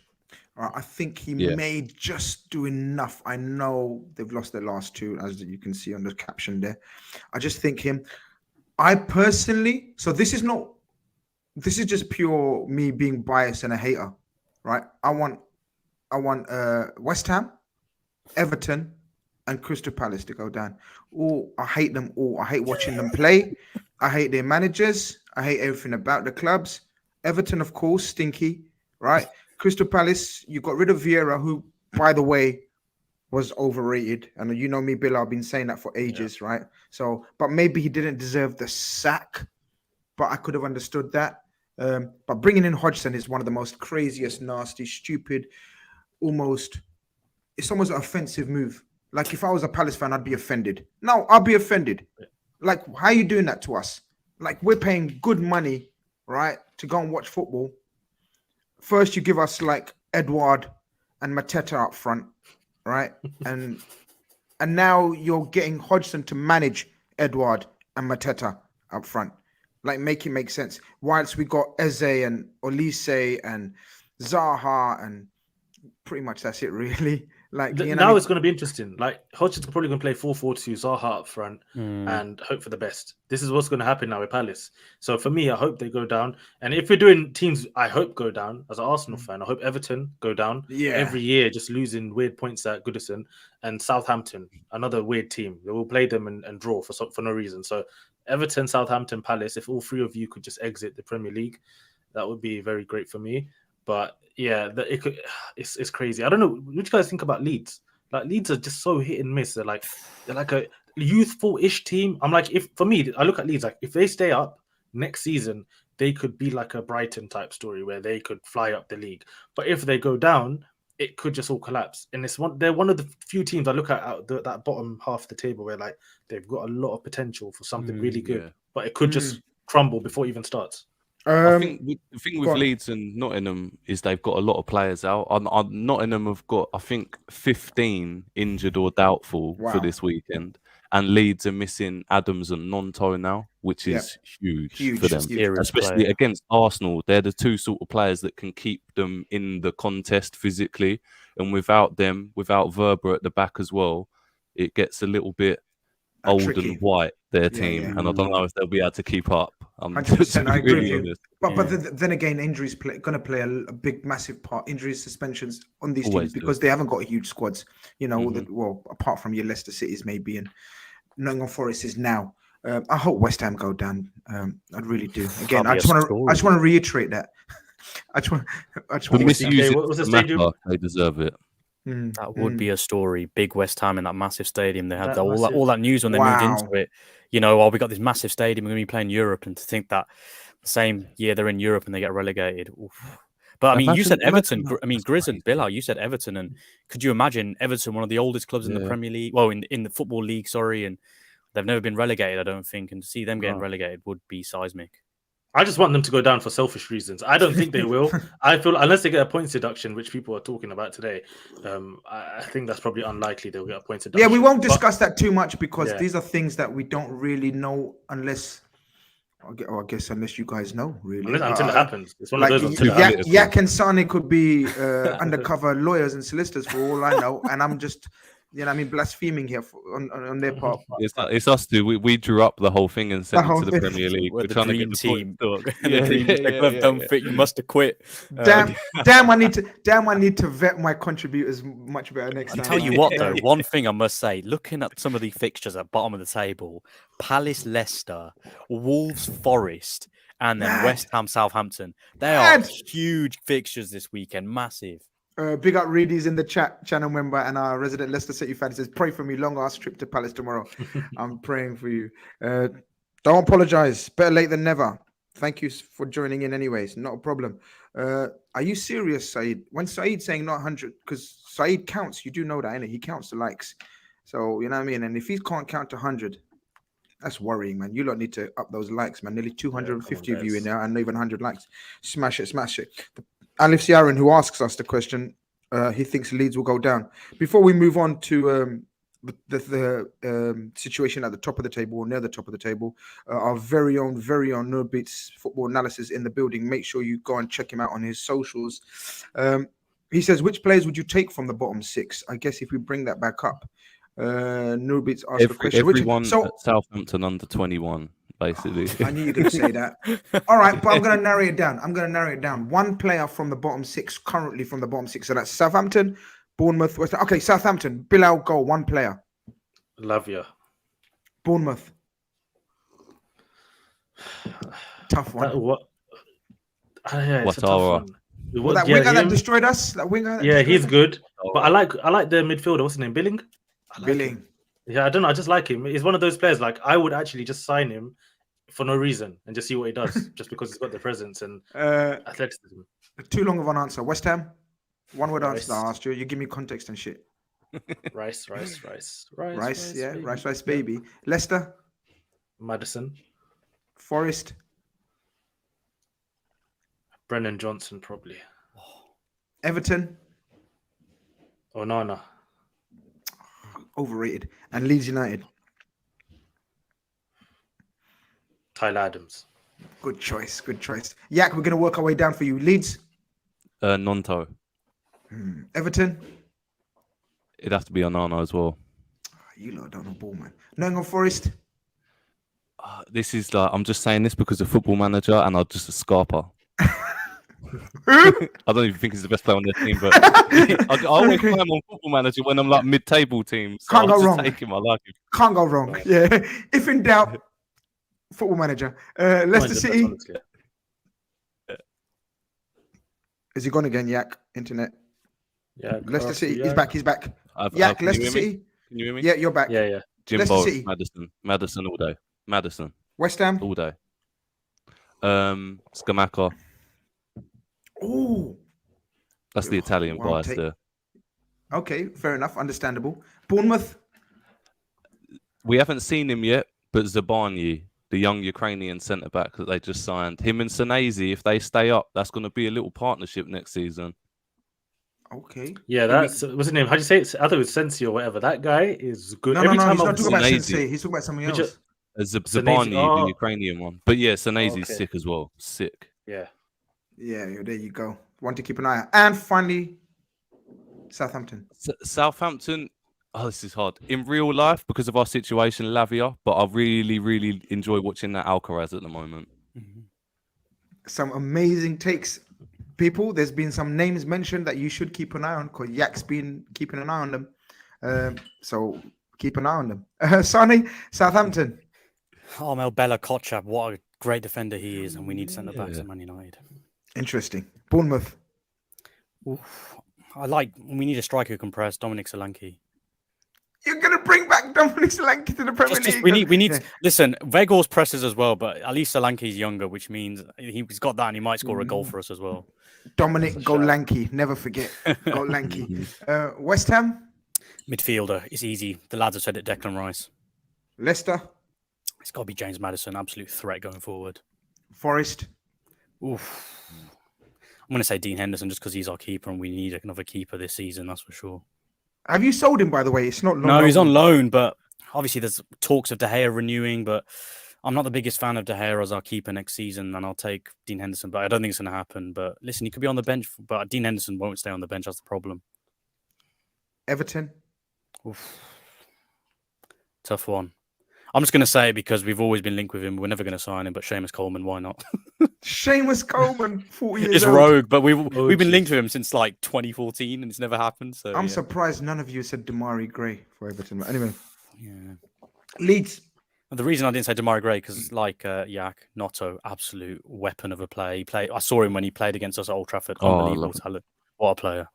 S1: I think he may just do enough. I know they've lost their last two, as you can see on the caption there. I just think I personally, so this is just pure me being biased and a hater, right? I want West Ham, Everton, and Crystal Palace to go down. Oh, I hate them all. I hate watching them play. I hate their managers. I hate everything about the clubs. Everton, of course, stinky, right? Crystal Palace, you got rid of Vieira, who, by the way, was overrated. And you know me, Bill, I've been saying that for ages, right? So, but maybe he didn't deserve the sack, but I could have understood that. But bringing in Hodgson is one of the most craziest, nasty, stupid, it's almost an offensive move. Like if I was a Palace fan, I'd be offended. No, I'll be offended. Like, how are you doing that to us? Like, we're paying good money, right, to go and watch football. First, you give us like Edouard and Mateta up front, right? And now you're getting Hodgson to manage Edouard and Mateta up front. Like, make it make sense. Whilst we got Eze and Olise and Zaha, and pretty much that's it, really. Like
S2: now it's going to be interesting. Like Hodgson's probably going to play 4-4-2, Zaha up front, and hope for the best. This is what's going to happen now with Palace. So for me, I hope they go down. And if we're doing teams, I hope go down. As an Arsenal fan, I hope Everton go down. Yeah. Every year, just losing weird points at Goodison, and Southampton, another weird team. They will play them and draw for no reason. So Everton, Southampton, Palace. If all three of you could just exit the Premier League, that would be very great for me. But yeah, it's crazy. I don't know. What do you guys think about Leeds? Like Leeds are just so hit and miss. They're like a youthful-ish team. I'm like, for me, I look at Leeds like if they stay up next season, they could be like a Brighton type story where they could fly up the league. But if they go down, it could just all collapse. And they're one of the few teams I look at out that bottom half of the table where like they've got a lot of potential for something really good, but it could just crumble before it even starts.
S3: I think the thing with Leeds and Nottingham is they've got a lot of players out. Nottingham have got, I think, 15 injured or doubtful for this weekend. And Leeds are missing Adams and Nonto now, which is huge for them. Especially against Arsenal. They're the two sort of players that can keep them in the contest physically. And without them, without Verba at the back as well, it gets a little bit old and white, their team. And I don't know if they'll be able to keep up.
S1: 100%, I agree with you. But then again, injuries going to play a big, massive part. Injuries, suspensions on these teams because they haven't got huge squads. You know, apart from your Leicester Cities maybe, and Nottingham Forest is now. I hope West Ham go down. I really do. Again, I just want to reiterate that. I just want
S3: to stadium? They deserve it.
S4: That would be a story. Big West Ham in that massive stadium. They had all that news when they moved into it. You know, we got this massive stadium. We're going to be playing Europe, and to think that the same year they're in Europe and they get relegated. Oof. But I mean, you said Everton. I mean, Grizz and Bilal, you said Everton, and could you imagine Everton, one of the oldest clubs in the Premier League? Well, in the Football League, sorry, and they've never been relegated, I don't think. And to see them getting relegated would be seismic.
S2: I just want them to go down for selfish reasons. I don't think they will. I feel unless they get a points deduction, which people are talking about today, I think that's probably unlikely they'll get a points deduction.
S1: Yeah, we won't discuss that too much because these are things that we don't really know unless, I guess, unless you guys know, really.
S2: Until it happens. It's one of those.
S1: Yak and Sane could be undercover lawyers and solicitors for all I know, and I'm just... You know, I mean, blaspheming here on their part.
S3: It's us two. We drew up the whole thing and sent it to the Premier League.
S4: We're trying to get the team. The club don't fit. You must have quit.
S1: Damn! I need to vet my contributors much better next time.
S4: I tell you what, though, one thing I must say: looking at some of the fixtures at bottom of the table, Palace, Leicester, Wolves, Forest, and then West Ham, Southampton. They are huge fixtures this weekend. Massive.
S1: Big up Reedy's in the channel member and our resident Leicester City fan says, pray for me, long ass trip to Palace tomorrow. I'm praying for you. Don't apologize. Better late than never. Thank you for joining in anyways. Not a problem. Are you serious, Saeed? When Saeed's saying not 100, because Saeed counts, you do know that, innit? He counts the likes. So, you know what I mean? And if he can't count to 100, that's worrying, man. You lot need to up those likes, man. Nearly 250 of you in there and not even 100 likes. Smash it, smash it. Alif Siaran, who asks us the question, he thinks Leeds will go down. Before we move on to the situation at the top of the table or near the top of the table, our very own No Beats football analysis in the building. Make sure you go and check him out on his socials. He says, which players would you take from the bottom six? I guess if we bring that back up, No Beats asked the question.
S3: Everyone at Southampton under 21, basically.
S1: I knew you were going to say that. All right, but I'm going to narrow it down. One player from the bottom six, currently from the bottom six. So that's Southampton, Bournemouth, West Ham. Okay, Southampton. Bilal, go. One player.
S2: Lavia.
S1: Bournemouth. Tough one.
S2: It's a tough one.
S1: That winger that destroyed us.
S2: He's good. But I like the midfielder. What's his name? Billing.
S1: Billing.
S2: Yeah, I don't know. I just like him. He's one of those players. Like I would actually just sign him for no reason and just see what he does, just because he's got the presence and athleticism.
S1: Too long of an answer. West Ham. One word answer. I asked you. You give me context and shit.
S2: Rice.
S1: Yeah, rice, baby. Leicester.
S2: Maddison.
S1: Forest.
S2: Brennan Johnson, probably.
S1: Everton.
S2: Onana.
S1: Overrated. And Leeds United.
S2: Tyler Adams.
S1: Good choice. Yak, we're going to work our way down for you. Leeds.
S3: Nonto.
S1: Everton.
S3: It'd have to be Onana as well.
S1: You lot don't know ball, man. Nottingham Forest.
S3: This is like, I'm just saying this because of Football Manager and I'm just a Scarpa. I don't even think he's the best player on their team, but I always play him on Football Manager when I'm like mid-table teams. So
S1: Can't go wrong.
S3: Take him, I like him.
S1: Can't go wrong. Yeah. If in doubt, Football Manager. Leicester City. Is he gone again, Yak? Internet.
S2: Yeah.
S1: Leicester City. Yeah. He's back. Yak, Leicester City.
S3: Can you hear me?
S1: Yeah, you're back.
S2: Yeah.
S3: Jimbo, Maddison all day. Maddison.
S1: West Ham.
S3: All day. Scamacca.
S1: Oh.
S3: That's the Italian bias there.
S1: Okay, fair enough. Understandable. Bournemouth.
S3: We haven't seen him yet, but Zabani, the young Ukrainian centre-back that they just signed, him and Sanazi, if they stay up, that's going to be a little partnership next season.
S1: Okay.
S2: Yeah, that's what's his name? How do you say it? I thought it was Sensi or whatever. That guy is good.
S1: No, he's not talking about Sensi. He's talking about something else.
S3: Zabani, the Ukrainian one. But yeah, Sanazi's sick as well. Sick.
S2: Yeah.
S1: Yeah, there you go. One to keep an eye on. And finally, Southampton.
S3: Southampton. Oh, this is hard. In real life, because of our situation, Lavia, but I really, really enjoy watching that Alcaraz at the moment.
S1: Some amazing takes, people. There's been some names mentioned that you should keep an eye on because Yak's been keeping an eye on them. So keep an eye on them. Sonny, Southampton.
S4: Oh, Mel Bella Kotchap. What a great defender he is, and we need centre backs at Man United.
S1: Interesting. Bournemouth.
S4: Oof. We need a striker who can press. Dominic Solanke.
S1: You're gonna bring back Dominic Solanke to the Premier League.
S4: We need. Listen, Weghorst presses as well, but at least Solanke's younger, which means he's got that, and he might score a goal for us as well.
S1: Dominic Golanke, never forget Golanke. West Ham
S4: midfielder. It's easy. The lads have said it. Declan Rice.
S1: Leicester.
S4: It's got to be James Maddison. Absolute threat going forward.
S1: Forest.
S4: Oof. I'm going to say Dean Henderson just because he's our keeper and we need another keeper this season, that's for sure.
S1: Have you sold him, by the way? It's not long.
S4: No, he's on loan, but obviously there's talks of De Gea renewing, but I'm not the biggest fan of De Gea as our keeper next season, and I'll take Dean Henderson, but I don't think it's going to happen. But listen, he could be on the bench, but Dean Henderson won't stay on the bench. That's the problem.
S1: Everton.
S4: Oof. Tough one. I'm just going to say it because we've always been linked with him. We're never going to sign him, but Seamus Coleman, why not?
S1: Seamus Coleman, 40 years
S4: it's
S1: old.
S4: rogue, but we've been linked with him since like 2014 and it's never happened. So
S1: I'm surprised none of you said Damari Gray for Everton. But anyway,
S4: yeah.
S1: Leeds.
S4: The reason I didn't say Damari Gray because like Yak, Notto, absolute weapon of a player. I saw him when he played against us at Old Trafford. Unbelievable talent. What a player.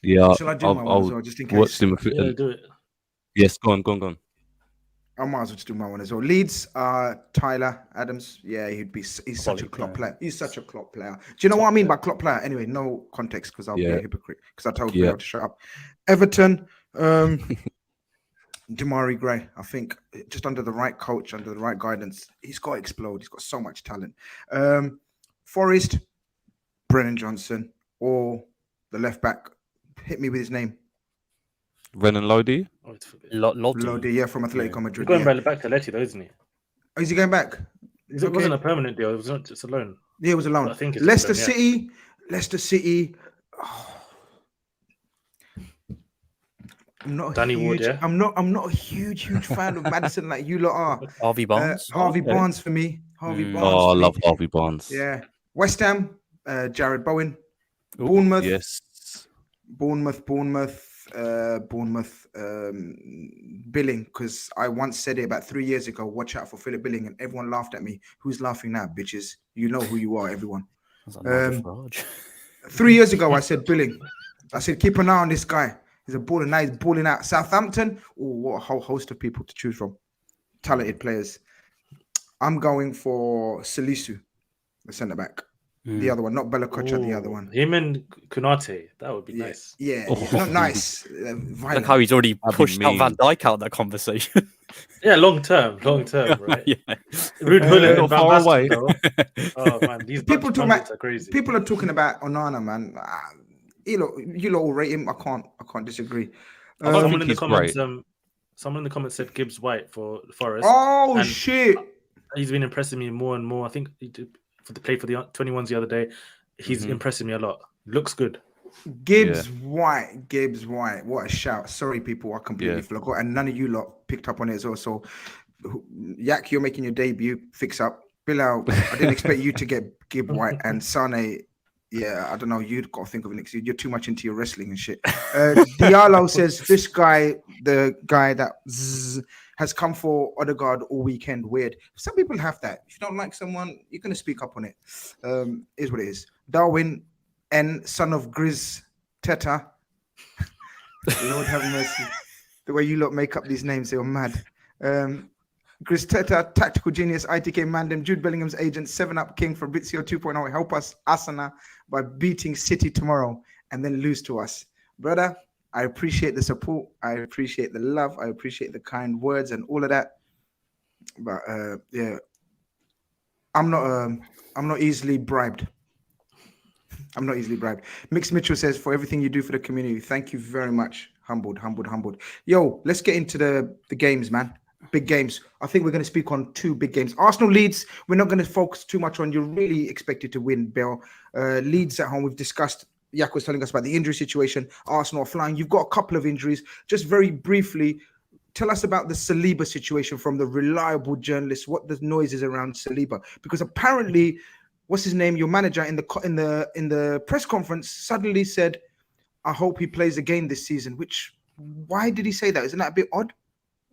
S3: Yeah.
S1: Shall I do my one as well, just in case?
S3: Watched him.
S2: Yeah, do it.
S3: Yes, go on.
S1: I might as well just do my one as well. Leeds, Tyler Adams. Yeah, he's such a Klopp player. He's such a Klopp player. Do you know what I mean by Klopp player? Anyway, no context because I'll be a hypocrite because I told Bill to shut up. Everton, Damari Gray. I think just under the right coach, under the right guidance, he's got to explode. He's got so much talent. Forest, Brennan Johnson, or the left back. Hit me with his name.
S3: Renan Lodi?
S1: Lodi, yeah, from Atletico Madrid.
S2: He's going back to Leti, though, isn't he?
S1: Oh, is he going back?
S2: It wasn't a permanent deal. It was not just a loan.
S1: Yeah, it was a loan.
S2: I think it's
S1: Leicester City. Oh. I'm not
S2: Danny Ward, yeah?
S1: I'm not a huge fan of Maddison like you lot are.
S4: Harvey Barnes.
S1: Harvey Barnes for me. Harvey Barnes.
S3: Oh, I love Harvey Barnes.
S1: Yeah. West Ham, Jared Bowen. Bournemouth.
S3: Yes.
S1: Bournemouth, Billing, because I once said it about 3 years ago, watch out for Philip Billing, and everyone laughed at me. Who's laughing now, bitches? You know who you are, everyone. 3 years ago, I said Billing. I said, keep an eye on this guy. He's a baller. Now he's balling out. Southampton, what a whole host of people to choose from. Talented players. I'm going for Salisu, the centre-back. The other one, not Bella Kocha, the other one.
S2: Him and Konate, that would be nice.
S1: Yeah, not nice.
S4: Look how he's already pushed out Van Dijk out of that conversation.
S2: Yeah, long term, right?
S4: Yeah.
S2: Rude Hullet and Van
S3: far away.
S2: Basten, oh man, these
S1: people
S2: are crazy.
S1: People are talking about Onana, man. You lot all rate him. I can't disagree.
S2: Someone in the comments said Gibbs White for Forest.
S1: Oh shit!
S2: He's been impressing me more and more. I think he did play for the 21s the other day. He's impressing me a lot. Looks good.
S1: Gibbs White. What a shout. Sorry, people, I completely forgot. And none of you lot picked up on it as well. So, Yak, you're making your debut. Fix up. Bilal, I didn't expect you to get Gibbs White. And Sane, yeah, I don't know. You've got to think of it next year. You're too much into your wrestling and shit. Diallo says, this guy, the guy that has come for Odegaard all weekend. Weird. Some people have that. If you don't like someone, you're going to speak up on it. Is what it is. Darwin N, son of Grizz Teta. Lord have mercy. The way you lot make up these names, they're mad. Grizz Teta, tactical genius, ITK Mandem, Jude Bellingham's agent, 7-Up King, Fabrizio 2.0. Help us, Asana, by beating City tomorrow and then lose to us. Brother, I appreciate the support. I appreciate the love. I appreciate the kind words and all of that. But yeah, I'm not easily bribed. I'm not easily bribed. Mix Mitchell says, for everything you do for the community, thank you very much. Humbled. Yo, let's get into the games, man. Big games. I think we're going to speak on two big games. Arsenal Leeds, we're not going to focus too much on. You're really expected to win, Bill. Leeds at home, we've discussed. Yak was telling us about the injury situation. Arsenal are flying. You've got a couple of injuries. Just very briefly, tell us about the Saliba situation from the reliable journalist. What the noise is around Saliba? Because apparently, what's his name? Your manager in the press conference suddenly said, "I hope he plays again this season." Which, why did he say that? Isn't that a bit odd?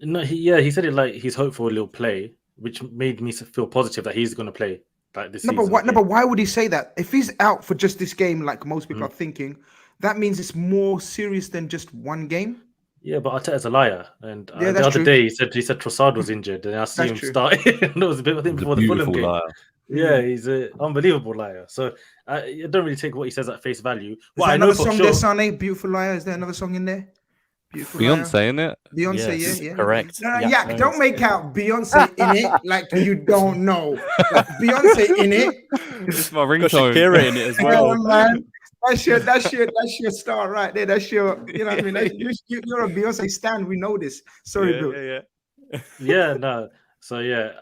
S2: No, he said it like he's hopeful he'll play, which made me feel positive that he's going to play. Like this season,
S1: but why would he say that? If he's out for just this game, like most people are thinking, that means it's more serious than just one game.
S2: Yeah, but Arteta's a liar. And the other day he said Trossard was injured, and I see him start. That was a bit, I think, before the Fulham game. Liar. Yeah, he's an unbelievable liar. So I don't really take what he says at face value.
S1: Is there another song there, Sane? Beautiful liar. Is there another song in there? Beautiful
S3: Beyonce in it?
S1: Beyonce,
S4: yes,
S1: yeah.
S4: Correct.
S1: No, Yak, don't make out Beyonce in it like you don't know. Like, Beyonce in it.
S3: It's my ringtone.
S4: Shakira in it as well.
S1: Yeah, man. That's your star right there. That's your, you know what I mean? You're a Beyonce stan. We know this. Sorry, Bill.
S2: Yeah, no. So yeah,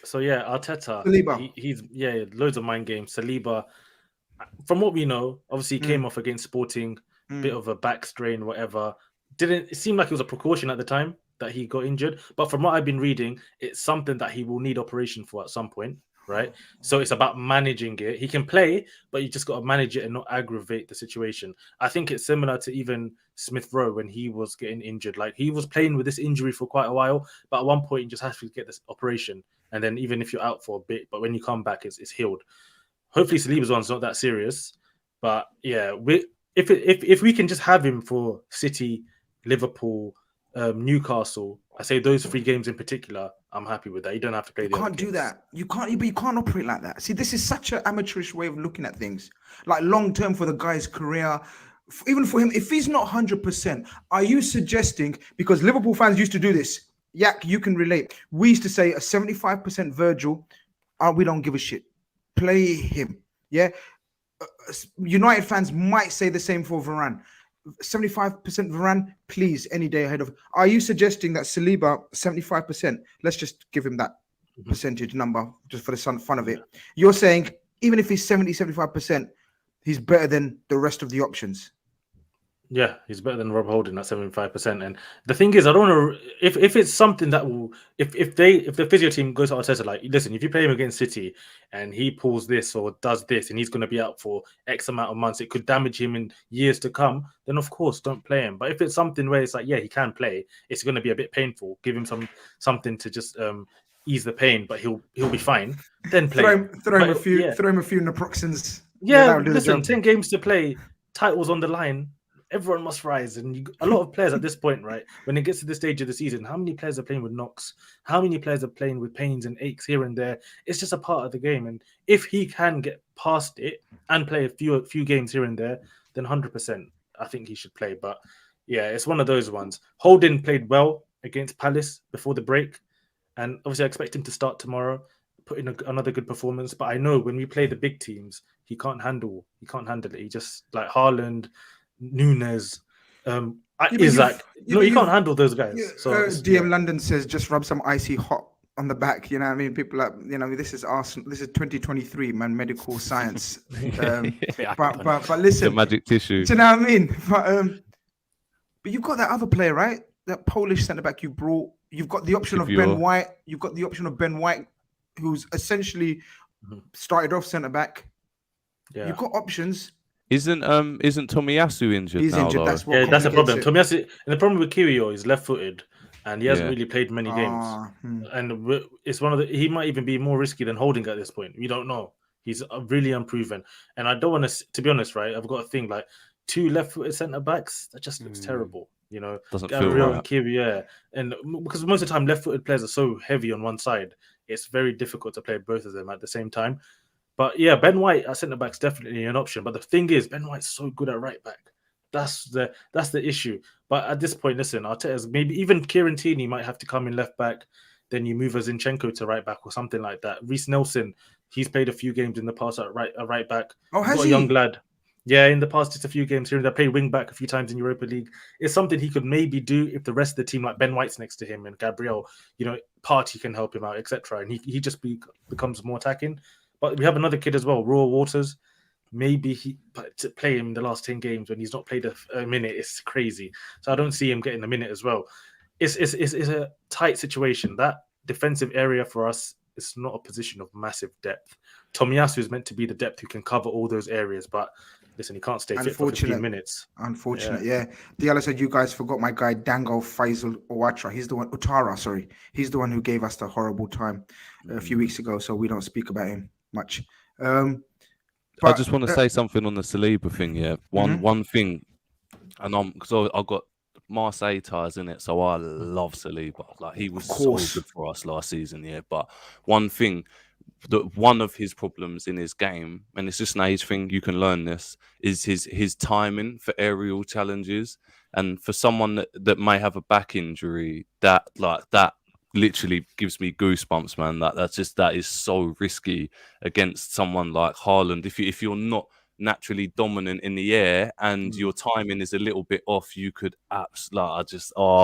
S2: Arteta.
S1: Saliba.
S2: He's loads of mind games. Saliba, from what we know, obviously he came off against Sporting, bit of a back strain, whatever. It seemed like it was a precaution at the time that he got injured, but from what I've been reading, it's something that he will need operation for at some point, right? So it's about managing it. He can play, but you just got to manage it and not aggravate the situation. I think it's similar to even Smith Rowe when he was getting injured. Like, he was playing with this injury for quite a while, but at one point you just have to get this operation, and then even if you're out for a bit, but when you come back, it's healed. Hopefully Saliba's one's not that serious, but yeah, if we can just have him for City, Liverpool, Newcastle. I say those 3 games in particular, I'm happy with that. You don't have to play the other
S1: Can't do
S2: games.
S1: that. You can't operate like that. See, this is such an amateurish way of looking at things. Like long term for the guy's career, even for him, if he's not 100%, are you suggesting, because Liverpool fans used to do this, Yak, you can relate. We used to say a 75% Virgil, we don't give a shit. Play him. Yeah. United fans might say the same for Varane. 75% Varane, please, any day ahead of. Are you suggesting that Saliba 75%? Let's just give him that percentage number just for the fun of it. You're saying even if he's 75%, he's better than the rest of the options.
S2: Yeah, he's better than Rob Holding at 75%. And the thing is, I don't know if it's something that will, if the physio team goes to Arteta, like, listen, if you play him against City and he pulls this or does this and he's going to be out for X amount of months, it could damage him in years to come, then of course don't play him. But if it's something where it's like, yeah, he can play, it's going to be a bit painful. Give him something to just ease the pain, but he'll be fine. Then play
S1: throw him a few naproxens.
S2: Yeah, listen, 10 games to play, titles on the line. Everyone must rise, and a lot of players at this point, right? When it gets to this stage of the season, how many players are playing with knocks? How many players are playing with pains and aches here and there? It's just a part of the game, and if he can get past it and play a few games here and there, then 100%, I think he should play. But yeah, it's one of those ones. Holding played well against Palace before the break, and obviously I expect him to start tomorrow, put in another good performance. But I know when we play the big teams, he can't handle it. He just, like Haaland, Nunes, you can't handle those guys.
S1: DM London says just rub some icy hot on the back. You know what I mean? People are, this is Arsenal. This is 2023, man. Medical science. But listen,
S3: the magic tissue.
S1: Do you know what I mean? But you've got that other player, right? That Polish centre back you brought. You've got the option of Ben White. You've got the option of Ben White, who's essentially started off centre back. Yeah. You've got options.
S3: Isn't Tomiyasu injured?
S1: He's
S3: now,
S1: injured.
S3: though?
S1: That's
S2: a problem. Tomiyasu, and the problem with Kiwior is left-footed, and he hasn't really played many games. And it's one of the. He might even be more risky than Holding at this point. We don't know. He's really unproven, and I don't want to be honest, right? I've got a thing like 2 left-footed centre backs. That just looks terrible.
S3: Doesn't feel right.
S2: And Kiwior, and because most of the time left-footed players are so heavy on one side, it's very difficult to play both of them at the same time. But yeah, Ben White at centre back's definitely an option. But the thing is, Ben White's so good at right back. That's the issue. But at this point, listen, Arteta's maybe even Kieran Tierney might have to come in left back. Then you move Zinchenko to right back or something like that. Reece Nelson, he's played a few games in the past at right back.
S1: Oh, has he?
S2: A young lad. Yeah, in the past, just a few games here and there. Played wing back a few times in Europa League. It's something he could maybe do if the rest of the team, like Ben White's next to him and Gabriel, Partey can help him out, etc. And he just becomes more attacking. But we have another kid as well, Raw Waters. Maybe but to play him in the last 10 games when he's not played a minute, it's crazy. So I don't see him getting a minute as well. It's a tight situation. That defensive area for us is not a position of massive depth. Tomiyasu is meant to be the depth who can cover all those areas, but listen, he can't stay fit for 15 minutes.
S1: Unfortunate, yeah. Diallo said you guys forgot my guy Dango Faisal Ouattara. He's the one, Ouattara, sorry. He's the one who gave us the horrible time a few weeks ago, so we don't speak about him much. But
S3: I just want to say something on the Saliba thing. Yeah, one thing, and because I've got Marseille ties in it, so I love Saliba. Like, he was so good for us last season. Yeah, but one thing, that one of his problems in his game, and it's just an age thing, you can learn this, is his timing for aerial challenges. And for someone that may have a back injury, that literally gives me goosebumps, man. That is so risky against someone like Haaland. If you're not naturally dominant in the air and your timing is a little bit off, you could I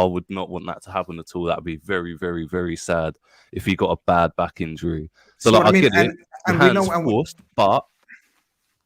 S3: would not want that to happen at all. That'd be very, very, very sad if he got a bad back injury. So I get it, and we know, forced, but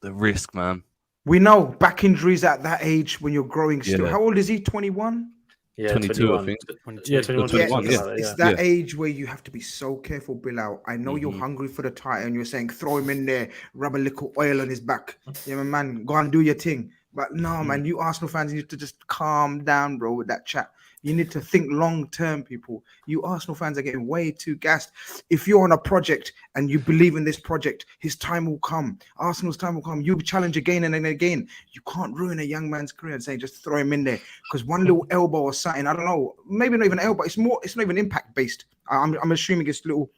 S3: the risk, man.
S1: We know back injuries at that age when you're growing still. Yeah. How old is he? 21?
S2: Yeah,
S3: 22, I think.
S2: 21.
S1: It's that age where you have to be so careful, Bilal. I know you're hungry for the title and you're saying throw him in there, rub a little oil on his back. Yeah, man, go and do your thing. But no, man, you Arsenal fans need to just calm down, bro, with that chat. You need to think long term, people. You Arsenal fans are getting way too gassed. If you're on a project and you believe in this project, his time will come. Arsenal's time will come. You'll challenge again and again. You can't ruin a young man's career and say just throw him in there because one little elbow or something. I don't know. Maybe not even elbow. It's not even impact based. I'm assuming it's little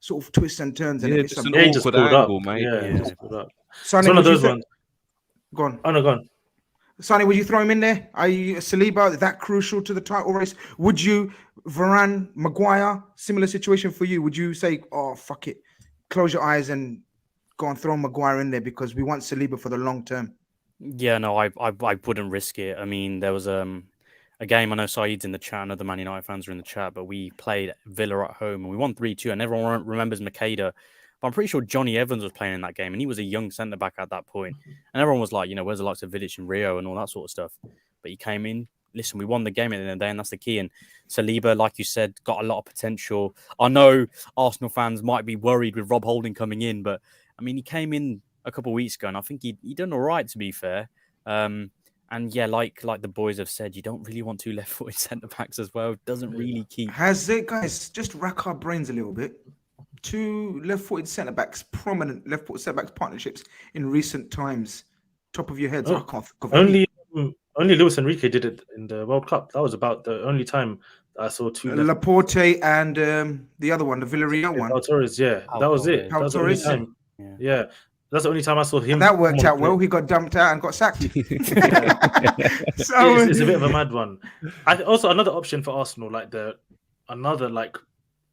S1: sort of twists and turns.
S3: Yeah,
S1: And
S3: just an awkward angle, mate.
S2: Yeah, just pulled up.
S1: Sonny,
S2: It's one of those ones.
S1: Go on.
S2: Oh no, go on.
S1: Sonny, would you throw him in there? Are you Saliba that crucial to the title race? Would you Varane, Maguire, similar situation for you? Would you say, oh fuck it, close your eyes and go and throw Maguire in there because we want Saliba for the long term?
S4: Yeah, no, I wouldn't risk it. I mean, there was a game. I know Saeed's in the chat, and other Man United fans are in the chat, but we played Villa at home and we won 3-2, and everyone remembers Makeda. But I'm pretty sure Johnny Evans was playing in that game, and he was a young centre back at that point. And everyone was like, where's the likes of Vidic and Rio and all that sort of stuff? But he came in. Listen, we won the game at the end of the day, and that's the key. And Saliba, like you said, got a lot of potential. I know Arsenal fans might be worried with Rob Holding coming in, but I mean, he came in a couple of weeks ago, and I think he done all right, to be fair. And yeah, like the boys have said, you don't really want two left-footed centre backs as well. It doesn't really keep.
S1: Has it, guys? Just rack our brains a little bit. Two left-footed centre backs, prominent left-footed centre backs partnerships in recent times. Top of your heads, I can't think of
S2: only Luis Enrique did it in the World Cup. That was about the only time I saw two.
S1: Laporte and the other one, the Villarreal one.
S2: Torres, yeah, that was it. That was the only time. Yeah. That's the only time I saw him.
S1: And that worked out well. He got dumped out and got sacked. So
S2: it's a bit of a mad one. Also, another option for Arsenal, like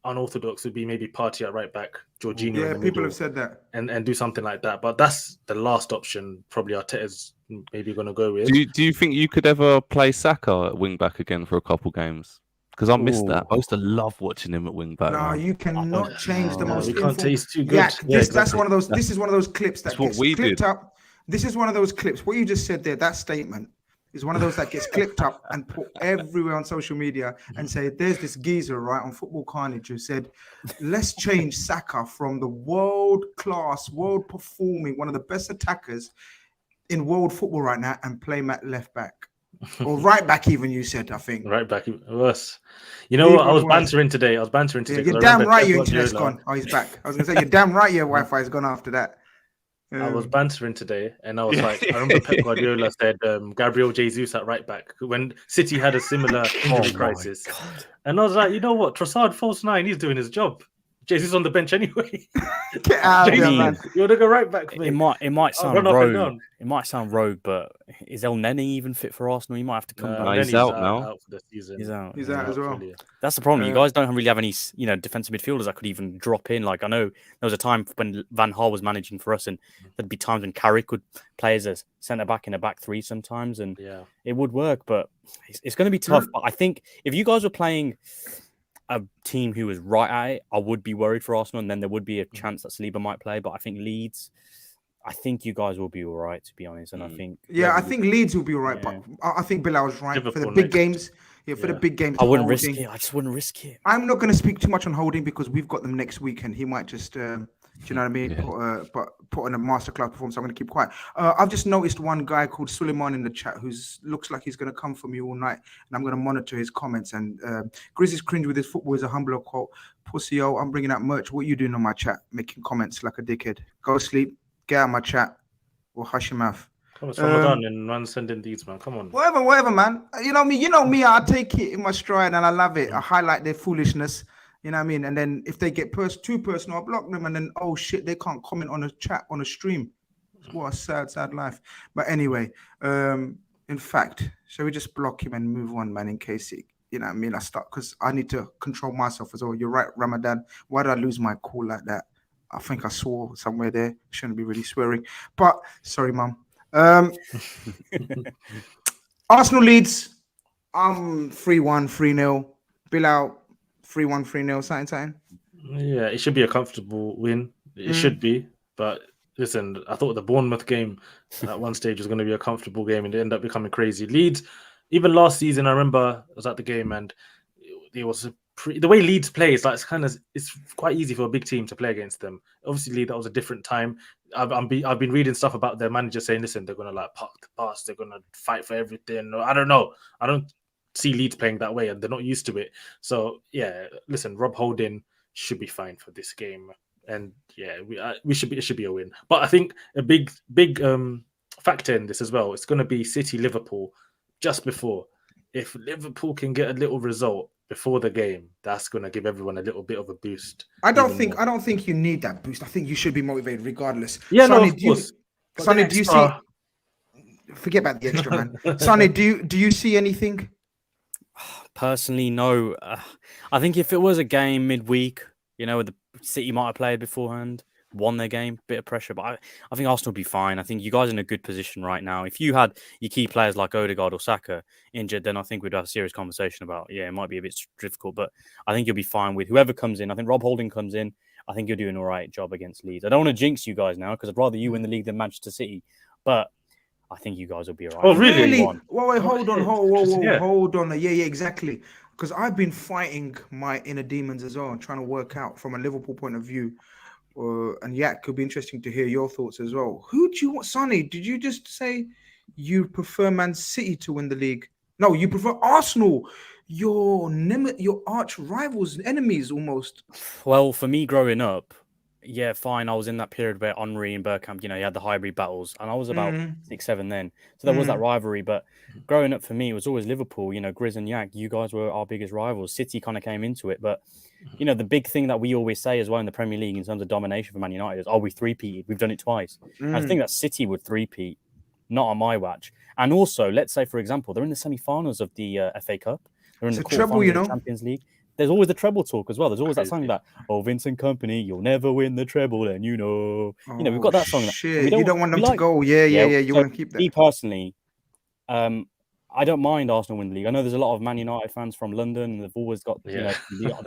S2: unorthodox would be maybe Partey at right back, Jorginho.
S1: Yeah, people have said that,
S2: and do something like that. But that's the last option. Probably Arteta's maybe going to go with.
S3: Do you think you could ever play Saka at wing back again for a couple games? Because I missed that. I used to love watching him at wing back.
S1: No, you cannot change the most.
S2: We can't taste too good.
S1: That's one of those. This is one of those clips that gets clipped up. This is one of those clips. What you just said there, that statement, is one of those that gets clipped up and put everywhere on social media and say, there's this geezer, right, on Football Khanage who said, let's change Saka from the world-class, world-performing, one of the best attackers in world football right now and play him at left back. Or right back, even you said, I think.
S2: Right back, worse. You know what? I was bantering today.
S1: Yeah, you're damn right your internet's gone. Oh, he's back. I was going to say, you're damn right your Wi-Fi is gone after that.
S2: I was bantering today, and I was like, I remember Pep Guardiola said Gabriel Jesus at right back when City had a similar injury crisis. And I was like, you know what? Trossard, false nine, he's doing his job. Jesus on the bench anyway.
S1: Get out of here, man.
S2: You want to go right back?
S4: It might sound rogue. It might sound rogue, but is El Neni even fit for Arsenal? He might have to come back.
S3: He's out now.
S2: Out for the season.
S1: He's out as well.
S4: That's the problem. You guys don't really have any, defensive midfielders that could even drop in. Like I know there was a time when Van Gaal was managing for us, and there'd be times when Carrick would play as a centre back in a back three sometimes, and it would work. But it's going to be tough. But I think if you guys were playing a team who was right at it, I would be worried for Arsenal, and then there would be a chance that Saliba might play. But I think Leeds, I think you guys will be all right, to be honest. And I think
S1: I think Leeds will be all right. But I think Bilal was right for the big games. Yeah, for the big games.
S4: I wouldn't risk it. I just wouldn't risk it.
S1: I'm not going to speak too much on Holding because we've got them next week, and he might just, do you know what I mean? Yeah. Put on a masterclass performance. I'm going to keep quiet. I've just noticed one guy called Suleiman in the chat who looks like he's going to come for me all night, and I'm going to monitor his comments. And Grizz is cringe with his football is a humbler quote. Pussy-o, I'm bringing out merch. What are you doing on my chat? Making comments like a dickhead. Go sleep. Get out of my chat. Or hush your mouth.
S2: It's Ramadan and man sending these, man. Come on.
S1: Whatever, man. You know me. I take it in my stride and I love it. I highlight their foolishness. You know what I mean? And then if they get too personal, I block them. And then, oh shit, they can't comment on a chat on a stream. What a sad life. But anyway, in fact, shall we just block him and move on, man, in case it, you know what I mean? I start because I need to control myself as well. You're right, Ramadan. Why did I lose my cool like that? I think I swore somewhere there. Shouldn't be really swearing. But sorry, Mum. Arsenal leads. I'm 3-1, 3-0. Bill out 3-1, 3-0. Something.
S2: Yeah, it should be a comfortable win. It should be. But listen, I thought the Bournemouth game at one stage was going to be a comfortable game, and it ended up becoming crazy. Leeds, even last season, I remember I was at the game, and it was the way Leeds play. It's quite easy for a big team to play against them. Obviously, that was a different time. I've been reading stuff about their manager saying, listen, they're going to park the bus, they're going to fight for everything. I don't know. see Leeds playing that way, and they're not used to it. So yeah, listen, Rob Holding should be fine for this game, and yeah, it should be a win. But I think a big factor in this as well, it's going to be City Liverpool just before. If Liverpool can get a little result before the game, that's going to give everyone a little bit of a boost.
S1: I don't think you need that boost. I think you should be motivated regardless.
S2: Yeah,
S1: Sonny,
S2: no, of course.
S1: Sonny, do you see? Forget about the extra, man. Sonny, do you see anything?
S4: Personally, no. I think if it was a game midweek, the City might have played beforehand, won their game, bit of pressure, but I think Arsenal will be fine. I think you guys are in a good position right now. If you had your key players like Odegaard or Saka injured, then I think we'd have a serious conversation about, it might be a bit difficult, but I think you'll be fine with whoever comes in. I think Rob Holding comes in. I think you're doing all right job against Leeds. I don't want to jinx you guys now because I'd rather you win the league than Manchester City, but I think you guys will be all right.
S1: Oh, really? Wait, hold on. Yeah, exactly. Because I've been fighting my inner demons as well and trying to work out from a Liverpool point of view. And yeah, it could be interesting to hear your thoughts as well. Who do you want? Sonny, did you just say you prefer Man City to win the league? No, you prefer Arsenal. Your arch rivals, enemies almost.
S4: Well, for me growing up, yeah, fine. I was in that period where Henry and Bergkamp, you had the hybrid battles, and I was about 6-7 then. So there was that rivalry. But growing up for me, it was always Liverpool. Grizz and Yak, you guys were our biggest rivals. City kind of came into it. But, the big thing that we always say as well in the Premier League in terms of domination for Man United is, we three-peated. We've done it twice. And I think that City would three-peat, not on my watch. And also, let's say, for example, they're in the semi-finals of the FA Cup. They're in the quarterfinals of the Champions League. There's always the treble talk as well. There's always that song that, Vincent Kompany, you'll never win the treble, and we've got that song.
S1: Shit. You don't want them to go. Yeah. You want to keep that.
S4: Me personally, I don't mind Arsenal win the league. I know there's a lot of Man United fans from London, and they've always got the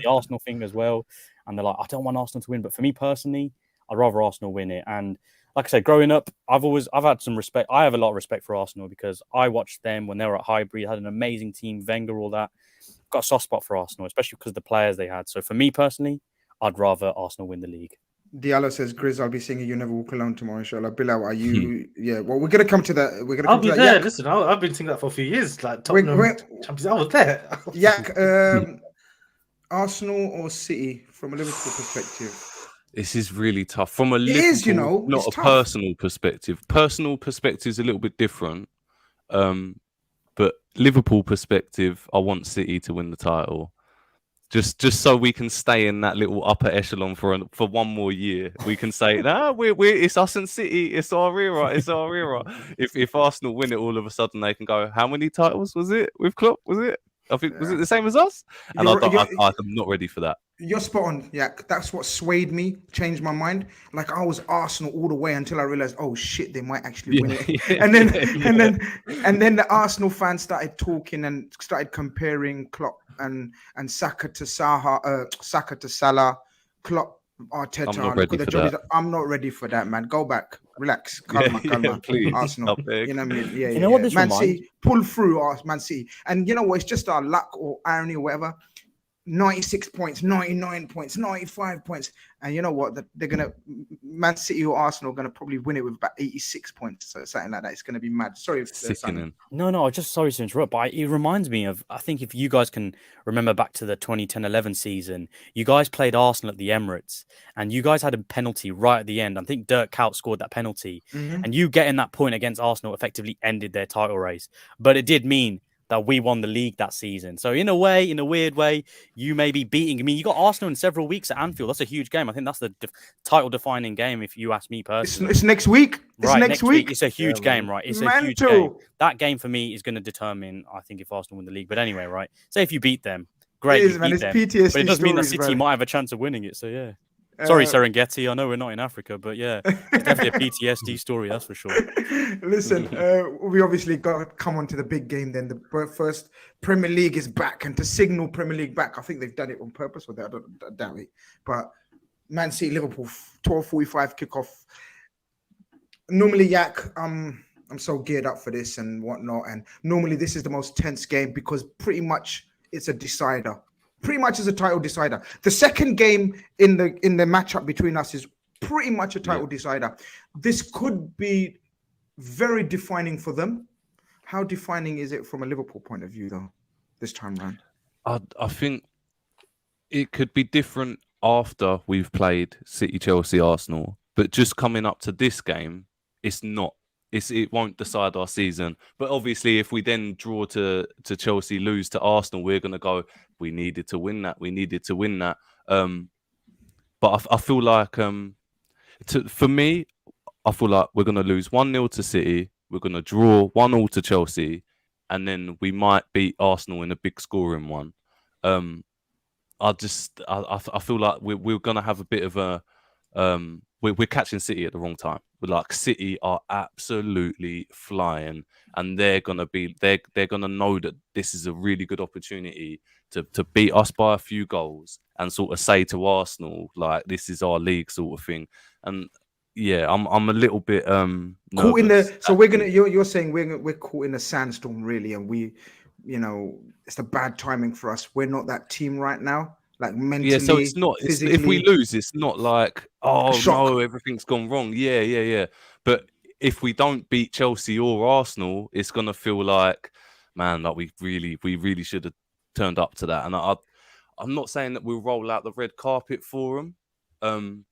S4: Arsenal thing as well. And they're like, I don't want Arsenal to win. But for me personally, I'd rather Arsenal win it. And like I said, growing up, I've had some respect. I have a lot of respect for Arsenal because I watched them when they were at Highbury, had an amazing team, Wenger, all that. Got a soft spot for Arsenal, especially because of the players they had. So for me personally, I'd rather Arsenal win the league.
S1: Diallo says, Grizz, I'll be singing You Never Walk Alone tomorrow, inshallah. Bilal, are you? Yeah, well, we're going to come to that.
S2: I'll be there. Yak. Listen, I've been singing that for a few years. Like, Tottenham Champions, I was there.
S1: Yak, Arsenal or City from a Liverpool perspective?
S3: This is really tough. From a Liverpool, not a personal perspective. Personal perspective is a little bit different. But Liverpool perspective, I want City to win the title. Just so we can stay in that little upper echelon for one more year. We can say, it's us and City. It's our era. It's our era. If Arsenal win it, all of a sudden they can go, how many titles was it with Klopp? Was it? I think was it the same as us? And I'm not ready for that.
S1: You're spot on, Yak. That's what swayed me, changed my mind. Like I was Arsenal all the way until I realized, oh shit, they might actually win it. And then the Arsenal fans started talking and started comparing Klopp and Saka to Salah, Klopp, Arteta.
S3: I'm not ready for that.
S1: I'm not ready for that, man. Go back, relax, calma,
S3: please.
S1: Arsenal. You know what I mean? Yeah,
S4: you know what this
S1: Man
S4: reminds?
S1: City pull through Man City, and you know what? It's just our luck or irony or whatever. 96 points, 99 points, 95 points. And you know what? They're going to, Man City or Arsenal are going to probably win it with about 86 points. So something like that. It's going to be mad. Sorry.
S4: No, just sorry to interrupt. But it reminds me of, I think if you guys can remember back to the 2010-11 season, you guys played Arsenal at the Emirates and you guys had a penalty right at the end. I think Dirk Kuyt scored that penalty. And you getting that point against Arsenal effectively ended their title race. But it did mean that we won the league that season. So in a weird way, you may be beating. I mean, you got Arsenal in several weeks at Anfield. That's a huge game. I think that's the title-defining game, if you ask me personally.
S1: It's next week. It's next week.
S4: It's a huge game, right? It's a huge game. That game for me is going to determine, I think, if Arsenal win the league. But anyway, right? Say if you beat them, great.
S1: It is, man. It's PTSD
S4: but it does mean that
S1: stories,
S4: City might have a chance of winning it. So yeah. Sorry, Serengeti. I know we're not in Africa, but yeah, it's definitely a PTSD story, that's for sure.
S1: Listen, we obviously got to come on to the big game then. The first Premier League is back, and to signal Premier League back, I think they've done it on purpose, or I doubt it. But Man City, Liverpool, 12:45 kickoff. Normally, Yak, I'm so geared up for this and whatnot, and normally this is the most tense game because pretty much it's a decider. Pretty much is a title decider. The second game in the matchup between us is pretty much a title decider. This could be very defining for them. How defining is it from a Liverpool point of view, though? this time round?
S3: I think it could be different after we've played City, Chelsea, Arsenal, but just coming up to this game, it's not. It won't decide our season. But obviously, if we then draw to Chelsea, lose to Arsenal, we're going to go, we needed to win that. We needed to win that. But I feel like, for me, I feel like we're going to lose 1-0 to City. We're going to draw 1-1 to Chelsea. And then we might beat Arsenal in a big scoring one. I feel like we're going to have a bit of a... we're catching City at the wrong time. We're like, City are absolutely flying, and they're gonna know that this is a really good opportunity to beat us by a few goals and sort of say to Arsenal, like, this is our league sort of thing. And yeah, I'm a little bit
S1: caught in the. So we're gonna. You're saying we're caught in a sandstorm, really, and it's the bad timing for us. We're not that team right now. Like mentally,
S3: yeah, so it's not. If we lose, it's not like, oh no, everything's gone wrong. Yeah. But if we don't beat Chelsea or Arsenal, it's gonna feel like, man, like we really should have turned up to that. And I'm not saying that we'll roll out the red carpet for them,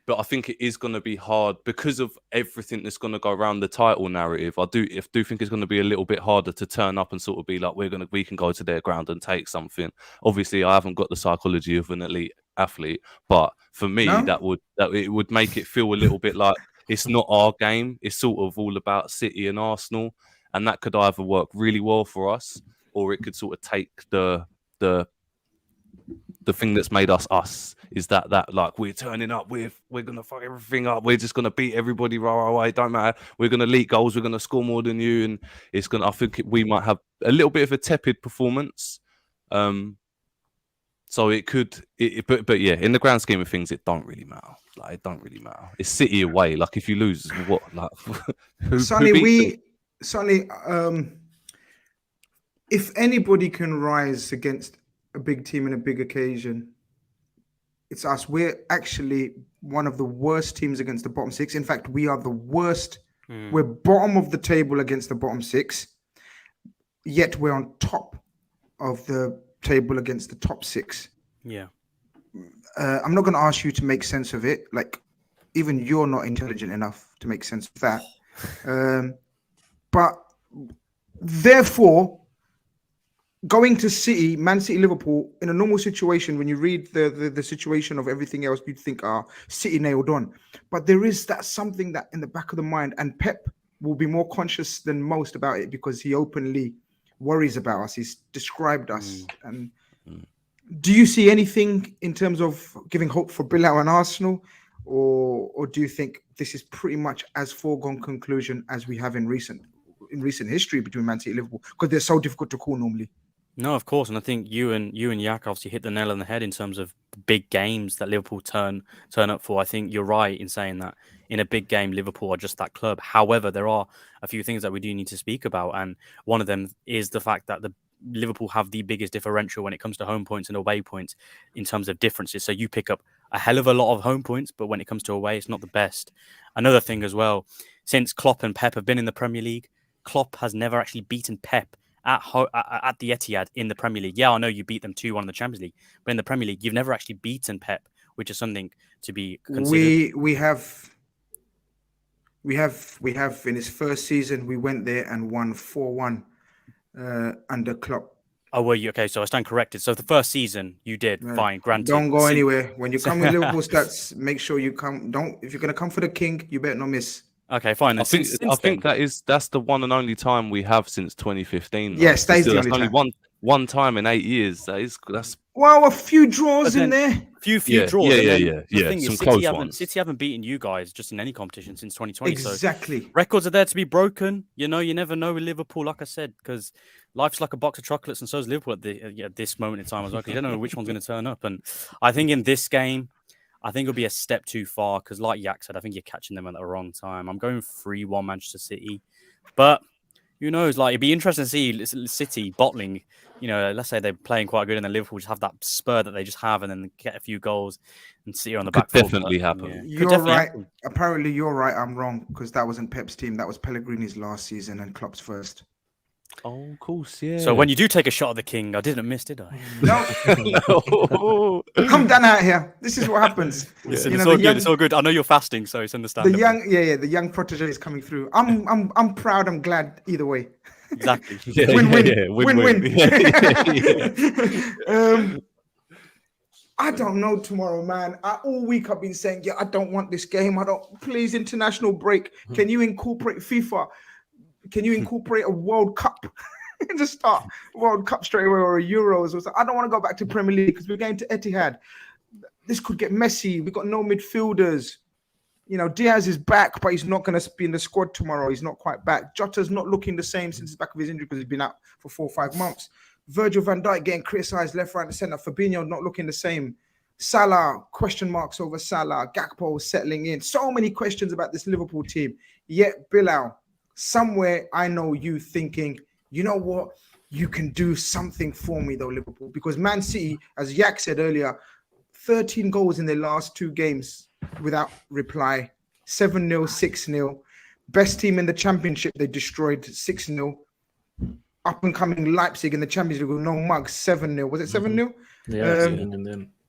S3: but I think it is going to be hard because of everything that's going to go around the title narrative. I do think it's going to be a little bit harder to turn up and sort of be like, we can go to their ground and take something. Obviously, I haven't got the psychology of an elite athlete, but for me, that it would make it feel a little bit like it's not our game. It's sort of all about City and Arsenal, and that could either work really well for us, or it could sort of take the thing that's made us is that like we're turning up, we're gonna fuck everything up, we're just gonna beat everybody right away, don't matter, we're gonna leak goals, we're gonna score more than you, and it's gonna. I think we might have a little bit of a tepid performance. So it could, but yeah, in the grand scheme of things, it don't really matter. Like, it don't really matter. It's City away. Like, if you lose, what? Like,
S1: Sonny, if anybody can rise against a big team in a big occasion, it's us. We're actually one of the worst teams against the bottom six. In fact, we are the worst. We're bottom of the table against the bottom six, yet we're on top of the table against the top six.
S4: Yeah.
S1: I'm not going to ask you to make sense of it. Like, even you're not intelligent enough to make sense of that. But therefore, going to City, Man City, Liverpool, in a normal situation, when you read the situation of everything else, you'd think, City nailed on. But there is that something that in the back of the mind, and Pep will be more conscious than most about it because he openly worries about us. He's described us. And do you see anything in terms of giving hope for Bilal and Arsenal? Or do you think this is pretty much as foregone conclusion as we have in recent history between Man City and Liverpool? Because they're so difficult to call normally.
S4: No, of course, and I think you and Yak obviously hit the nail on the head in terms of big games that Liverpool turn up for. I think you're right in saying that in a big game, Liverpool are just that club. However, there are a few things that we do need to speak about, and one of them is the fact that the Liverpool have the biggest differential when it comes to home points and away points in terms of differences. So you pick up a hell of a lot of home points, but when it comes to away, it's not the best. Another thing as well, since Klopp and Pep have been in the Premier League, Klopp has never actually beaten Pep at the Etihad in the Premier League. Yeah, I know you beat them 2-1 in the Champions League, but in the Premier League, you've never actually beaten Pep, which is something to be considered.
S1: We have in his first season, we went there and won 4-1 under Klopp.
S4: Oh, were you? Okay, so I stand corrected. So the first season you did, fine, granted.
S1: Don't go anywhere. When you come with Liverpool stats, make sure you come. If you're going to come for the king, you better not miss.
S4: Okay, fine.
S3: I think that's the one and only time we have since 2015.
S1: Yes, that's the
S3: only time. One time in 8 years. That's
S1: well, a few draws in there.
S4: Few draws.
S3: Yeah. Some close ones.
S4: City haven't beaten you guys just in any competition since 2020.
S1: Exactly.
S4: So records are there to be broken. You never know with Liverpool, like I said, because life's like a box of chocolates, and so is Liverpool at this moment in time as well. Because you don't know which one's going to turn up. And I think in this game, I think it'll be a step too far because, like Yak said, I think you're catching them at the wrong time. I'm going 3-1 Manchester City, but who knows? Like, it'd be interesting to see City bottling. Let's say they're playing quite good, and then Liverpool just have that spur that they just have, and then get a few goals and City on the back.
S3: Could definitely happen. Yeah.
S1: You're right. Apparently, you're right. I'm wrong because that wasn't Pep's team. That was Pellegrini's last season and Klopp's first.
S3: Oh, of course, yeah.
S4: So when you do take a shot at the king, I didn't miss, did I?
S1: No. Come down out here. This is what happens.
S4: Listen, it's all good. It's all good. I know you're fasting, so it's understandable.
S1: The young protege is coming through. I'm proud. I'm glad either way.
S4: Exactly.
S1: Win-win. I don't know tomorrow, man. All week I've been saying, I don't want this game. Please, international break. Can you incorporate FIFA? Can you incorporate a World Cup? Just start World Cup straight away or a Euros or something. I don't want to go back to Premier League because we're going to Etihad. This could get messy. We've got no midfielders. Diaz is back, but he's not going to be in the squad tomorrow. He's not quite back. Jota's not looking the same since he's back of his injury because he's been out for 4 or 5 months. Virgil van Dijk getting criticised left, right, and centre. Fabinho not looking the same. Salah, question marks over Salah. Gakpo settling in. So many questions about this Liverpool team. Yet, Bilal, somewhere I know you thinking, you know what? You can do something for me, though, Liverpool. Because Man City, as Yak said earlier, 13 goals in their last 2 games without reply. 7-0, 6-0. Best team in the championship, they destroyed 6-0. Up and coming Leipzig in the Champions League with no mugs, 7-0. Was it 7-0?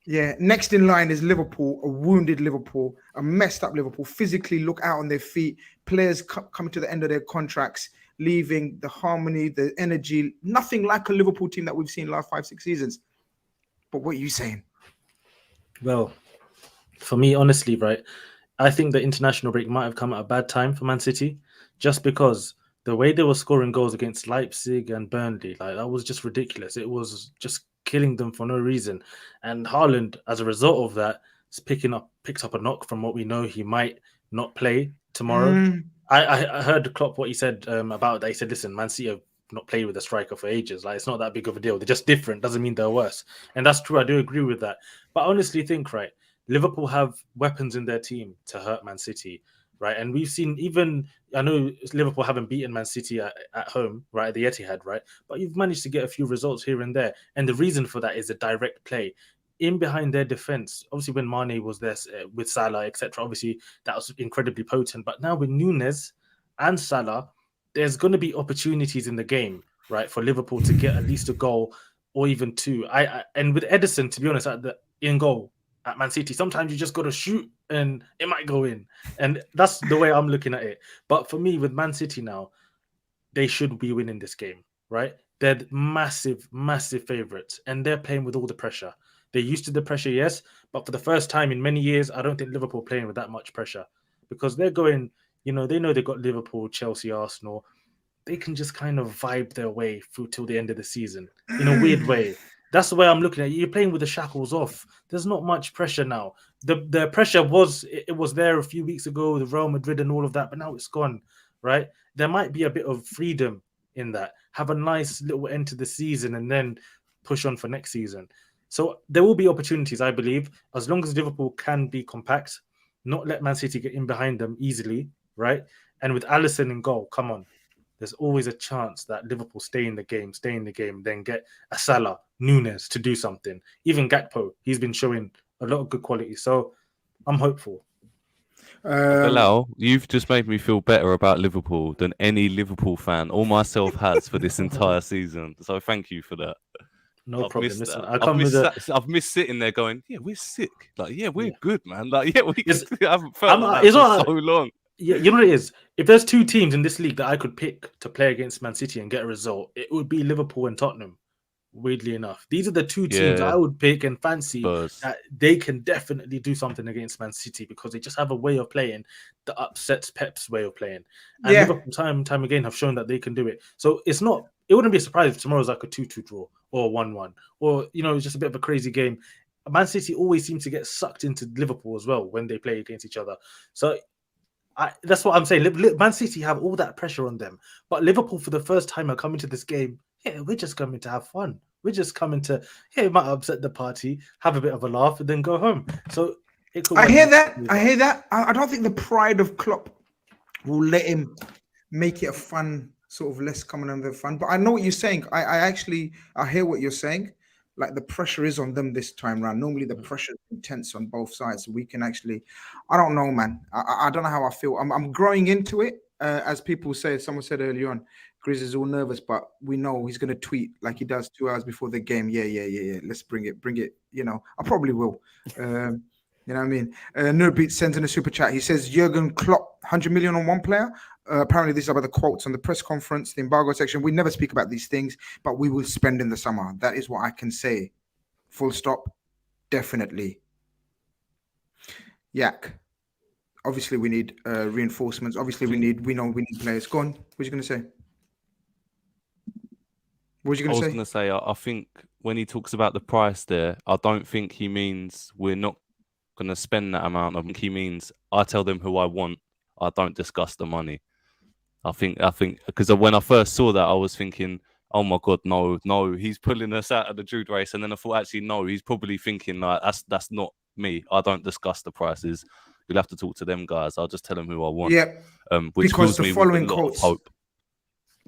S1: Yeah. Next in line is Liverpool, a wounded Liverpool, a messed up Liverpool, physically look out on their feet. Players coming to the end of their contracts, leaving the harmony, the energy, nothing like a Liverpool team that we've seen last 5-6 seasons. But what are you saying?
S2: Well, for me, honestly, right, I think the international break might have come at a bad time for Man City, just because the way they were scoring goals against Leipzig and Burnley, like that was just ridiculous. It was just killing them for no reason. And Haaland, as a result of that, is picked up a knock from what we know he might not play tomorrow. I heard Klopp what he said about that. He said, listen, Man City have not played with a striker for ages. Like, it's not that big of a deal. They're just different. Doesn't mean they're worse. And that's true. I do agree with that. But I honestly think, right, Liverpool have weapons in their team to hurt Man City. Right, and we've seen I know Liverpool haven't beaten Man City at home, right, at the Etihad, right, but you've managed to get a few results here and there, and the reason for that is a direct play in behind their defense. Obviously, when Mane was there with Salah, etc., obviously that was incredibly potent. But now with Núñez and Salah, there's going to be opportunities in the game, right, for Liverpool to get at least a goal or even 2. And with Ederson, to be honest, in goal at Man City, sometimes you just got to shoot and it might go in. And that's the way I'm looking at it. But for me, with Man City now, they should be winning this game, right? They're massive, massive favourites, and they're playing with all the pressure. They're used to the pressure, yes, but for the first time in many years, I don't think Liverpool are playing with that much pressure, because they're going, they know they've got Liverpool, Chelsea, Arsenal. They can just kind of vibe their way through till the end of the season in a weird way. That's the way I'm looking at it. You're playing with the shackles off. There's not much pressure now. The pressure was there a few weeks ago with Real Madrid and all of that, but now it's gone, right? There might be a bit of freedom in that. Have a nice little end to the season and then push on for next season. So there will be opportunities, I believe, as long as Liverpool can be compact, not let Man City get in behind them easily, right? And with Alisson in goal, come on. There's always a chance that Liverpool stay in the game, then get a Salah, Núñez to do something. Even Gakpo, he's been showing a lot of good quality. So I'm hopeful.
S3: Bilal, you've just made me feel better about Liverpool than any Liverpool fan or myself has for this entire season. So thank you for that.
S2: No problem. Listen,
S3: I've missed sitting there going, yeah, we're sick. Like, yeah, we're good, man. Like, yeah, I haven't felt that for so long.
S2: Yeah, you know what it is? If there's 2 teams in this league that I could pick to play against Man City and get a result, it would be Liverpool and Tottenham, weirdly enough. These are the 2 teams I would pick and fancy that they can definitely do something against Man City, because they just have a way of playing that upsets Pep's way of playing. And Liverpool time again have shown that they can do it. So it wouldn't be a surprise if tomorrow's like a 2-2 draw or 1-1, or, it's just a bit of a crazy game. Man City always seems to get sucked into Liverpool as well when they play against each other. So that's what I'm saying. Man City have all that pressure on them, but Liverpool, for the first time, are coming to this game. Yeah, we're just coming to have fun. We're just coming to, it might upset the party, have a bit of a laugh, and then go home. So
S1: I hear that. I don't think the pride of Klopp will let him make it a fun sort of less coming under fun. But I know what you're saying. I hear what you're saying. Like, the pressure is on them this time round. Normally the pressure is intense on both sides. We can actually, I don't know, man. I don't know how I feel. I'm growing into it. As people say, someone said earlier on, Grizz is all nervous, but we know he's going to tweet like he does 2 hours before the game. Yeah. Let's bring it. You know, I probably will. You know what I mean? Nurbeat sends in a super chat. He says Jurgen Klopp, 100 million on one player. Apparently, these are about the quotes on the press conference, the embargo section. We never speak about these things, but we will spend in the summer. That is what I can say. Full stop. Definitely. Yak. Obviously, we need reinforcements. Obviously, we know we need players. Go on. What are you going to say? What was you going to say?
S3: I was going to say, I think when he talks about the price there, I don't think he means we're not going to spend that amount. I think he means I tell them who I want. I don't discuss the money. I think because when I first saw that, I was thinking, oh my God, no, he's pulling us out of the Jude race. And then I thought, actually, no, he's probably thinking like that's not me. I don't discuss the prices. You'll have to talk to them guys. I'll just tell them who I want.
S1: Yeah.
S3: Which
S1: because
S3: fills me
S1: the following
S3: with a lot
S1: quotes,
S3: of hope.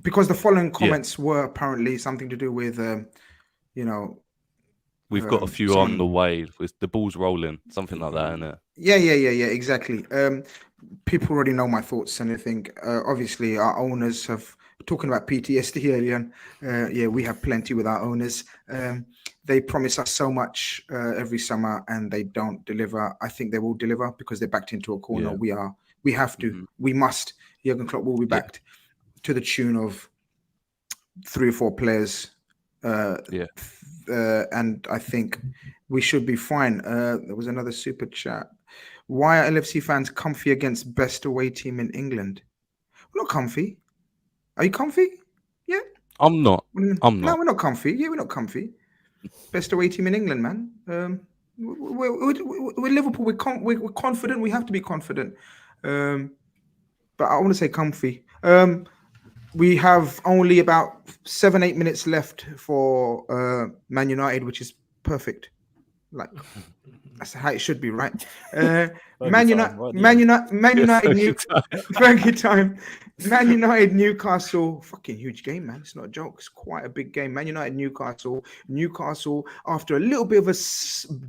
S1: Because the following comments were apparently something to do with, you know,
S3: we've got a few on the way. With the ball's rolling, something like that, isn't it?
S1: Yeah, exactly. People already know my thoughts and everything. Obviously, our owners have talking about PTSD earlier. Yeah, we have plenty with our owners. They promise us so much every summer, and they don't deliver. I think they will deliver because they're backed into a corner.
S3: Yeah.
S1: We have to. We must. Jurgen Klopp will be backed to the tune of 3 or 4 players. And I think we should be fine. There was another super chat. Why are LFC fans comfy against best away team in England? We're not comfy. Are you comfy? Yeah.
S3: I'm not.
S1: No, we're not comfy. Yeah, we're not comfy. Best away team in England, man. We're Liverpool. We're confident. We have to be confident. But I want to say comfy. We have only about 7-8 minutes left for Man United, which is perfect. Like that's how it should be, right? Man United, Fergie time. Man United, Newcastle, fucking huge game, man. It's not a joke. It's quite a big game. Man United, Newcastle, after a little bit of a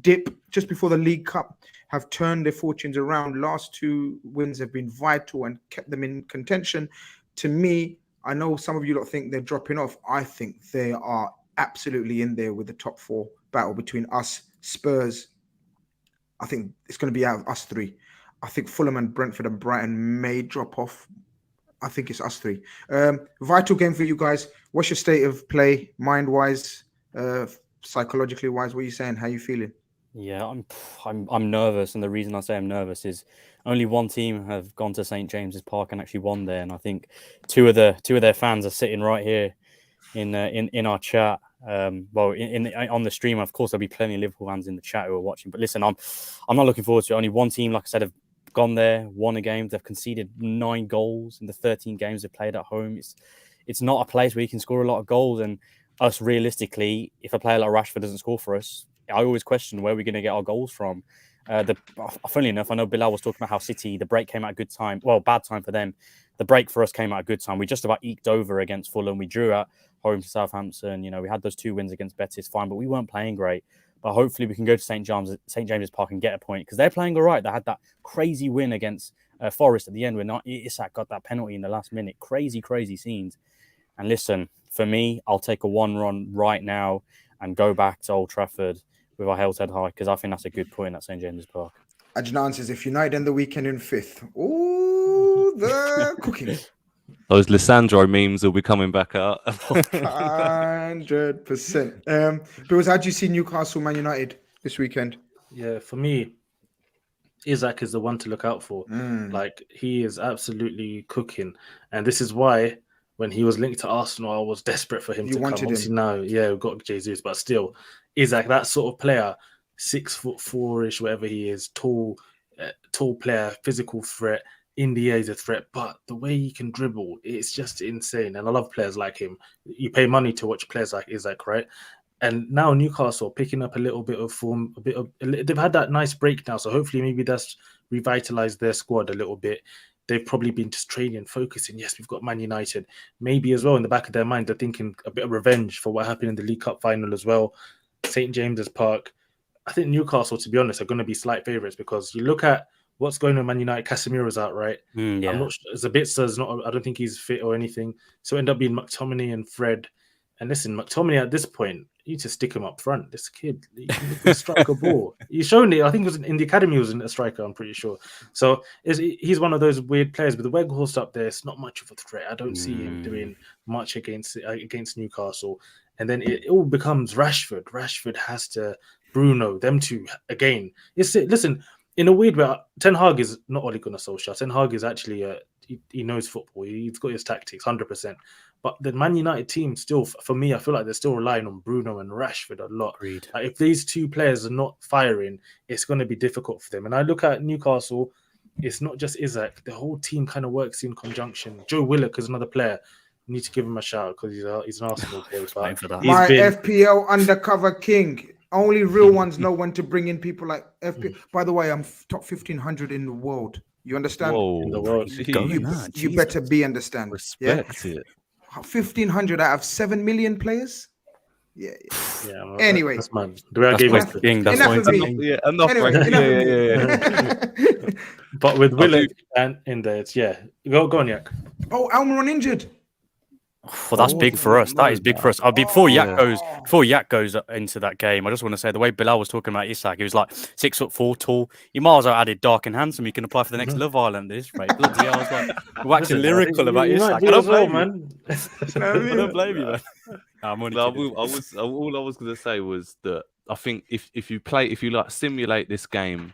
S1: dip just before the League Cup, have turned their fortunes around. Last 2 wins have been vital and kept them in contention. To me, I know some of you lot think they're dropping off. I think they are absolutely in there with the top 4 battle between us, Spurs. I think it's going to be out of us 3. I think Fulham and Brentford and Brighton may drop off. I think it's us 3. Vital game for you guys. What's your state of play, mind-wise, psychologically wise? What are you saying? How are you feeling?
S4: Yeah, I'm nervous, and the reason I say I'm nervous is only one team have gone to St James's Park and actually won there, and I think two of their fans are sitting right here in our chat. On the stream. Of course, there'll be plenty of Liverpool fans in the chat who are watching. But listen, I'm not looking forward to it. Only one team, like I said, have gone there, won a game. They've conceded 9 goals in the 13 games they've played at home. It's not a place where you can score a lot of goals. And us, realistically, if a player like Rashford doesn't score for us, I always question where we're going to get our goals from. Funnily enough, I know Bilal was talking about how City, the break came at a good time. Well, bad time for them. The break for us came at a good time. We just about eked over against Fulham. We drew at home to Southampton. You know, we had those 2 wins against Betis, fine, but we weren't playing great. But hopefully we can go to St James's Park and get a point because they're playing all right. They had that crazy win against Forest at the end when Isak got that penalty in the last minute. Crazy scenes. And listen, for me, I'll take a 1-run right now and go back to Old Trafford with our heads held high because I think that's a good point at St James's Park.
S1: Adnan says, if United end the weekend in 5th, oh, the cooking.
S3: Those Lissandro memes will be coming back out.
S1: 100%. Bills, how do you see Newcastle, Man United this weekend?
S2: Yeah, for me, Isak is the one to look out for. Like, he is absolutely cooking. And this is why, when he was linked to Arsenal, I was desperate for him to come. Obviously, now, we've got Jesus, but still, Isak, that sort of player, 6'4" whatever he is, tall player, physical threat. In the air is a threat, but the way he can dribble, it's just insane. And I love players like him. You pay money to watch players like Isak, right? And now Newcastle picking up a little bit of form, they've had that nice break now. So hopefully maybe that's revitalized their squad a little bit. They've probably been just training, focusing. Yes, we've got Man United. Maybe as well in the back of their mind, they're thinking a bit of revenge for what happened in the League Cup final as well. St James's Park. I think Newcastle, to be honest, are going to be slight favourites because you look at what's going on Man United? Casemiro's out, right?
S4: Yeah.
S2: I'm not sure. Zabitza's not. I don't think he's fit or anything. So end up being McTominay and Fred. And listen, McTominay at this point, you need to stick him up front. This kid, he can strike a ball. He's shown it. I think it was in the academy. He was a striker. I'm pretty sure. So he's one of those weird players. With the Weghorst up there, it's not much of a threat. I don't see him doing much against Newcastle. And then it all becomes Rashford. Rashford has to Bruno. Them two again. Listen. In a weird way, Ten Hag is not Ole Gunnar Solskjaer. Ten Hag is actually he knows football. He's got his tactics, 100%. But the Man United team still, for me, I feel like they're still relying on Bruno and Rashford a lot. Like if these two players are not firing, it's going to be difficult for them. And I look at Newcastle, it's not just Isaac. The whole team kind of works in conjunction. Joe Willock is another player. You need to give him a shout because he's an Arsenal player.
S1: My FPL undercover king. Only real ones know when to bring in people like FPL. By the way, I'm top 1,500 in the world. You understand?
S3: Whoa,
S2: in the world.
S1: You better understand.
S3: Respect it.
S1: 1,500 out of 7 million players. Yeah. Anyway,
S2: that's man. The way I gave it,
S1: enough of me.
S3: Yeah, enough.
S1: Yeah.
S2: But with Willock and in there, it's go on, Yak.
S1: Oh, Almiron injured.
S4: Well, that's big for us. That is big for us. Before Yak goes into that game, I just want to say the way Bilal was talking about Isak, he was like 6'4" tall. You might as well added dark and handsome. You can apply for the next Love Island. This right? Bloody, I was like waxing lyrical about Isak. I don't blame you, man. I don't blame you, man.
S3: All I was going to say was that I think if you like simulate this game,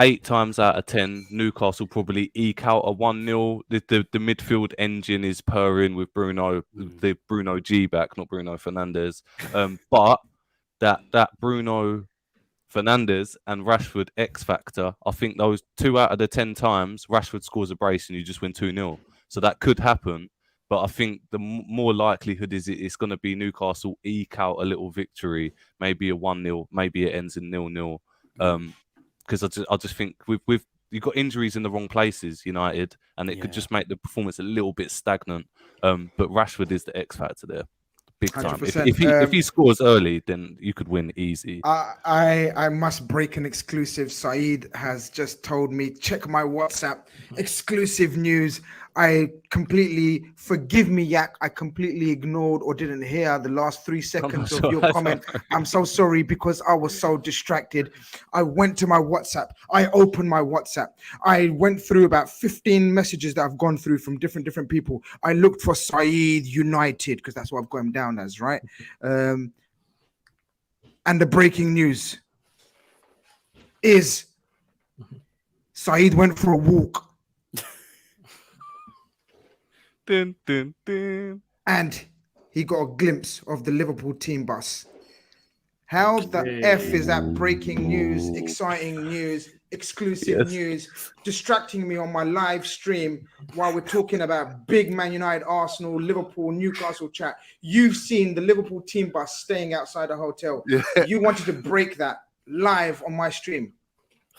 S3: 8 times out of 10, Newcastle probably eke out a 1-0. The midfield engine is purring with Bruno, the Bruno G back, not Bruno Fernandes. But that Bruno Fernandes and Rashford X factor, I think those 2 out of the 10 times, Rashford scores a brace and you just win 2-0. So that could happen. But I think the more likelihood is it's going to be Newcastle eke out a little victory, maybe a 1-0, maybe it ends in 0-0. Because I just think you've got injuries in the wrong places, United, and it could just make the performance a little bit stagnant. But Rashford is the X factor there, big time. If he scores early, then you could win easy.
S1: I must break an exclusive. Saeed has just told me, check my WhatsApp, exclusive news. I completely, forgive me, Yak, I completely ignored or didn't hear the last 3 seconds of your comment. I'm so sorry because I was so distracted. I went to my WhatsApp. I opened my WhatsApp. I went through about 15 messages that I've gone through from different people. I looked for Saeed United because that's what I've got him down as, right? And the breaking news is Saeed went for a walk.
S3: Dun, dun, dun.
S1: And he got a glimpse of the Liverpool team bus. How the F is that breaking news, exciting news, exclusive news, distracting me on my live stream while we're talking about big Man United, Arsenal, Liverpool, Newcastle chat? You've seen the Liverpool team bus staying outside a hotel. Yeah. You wanted to break that live on my stream.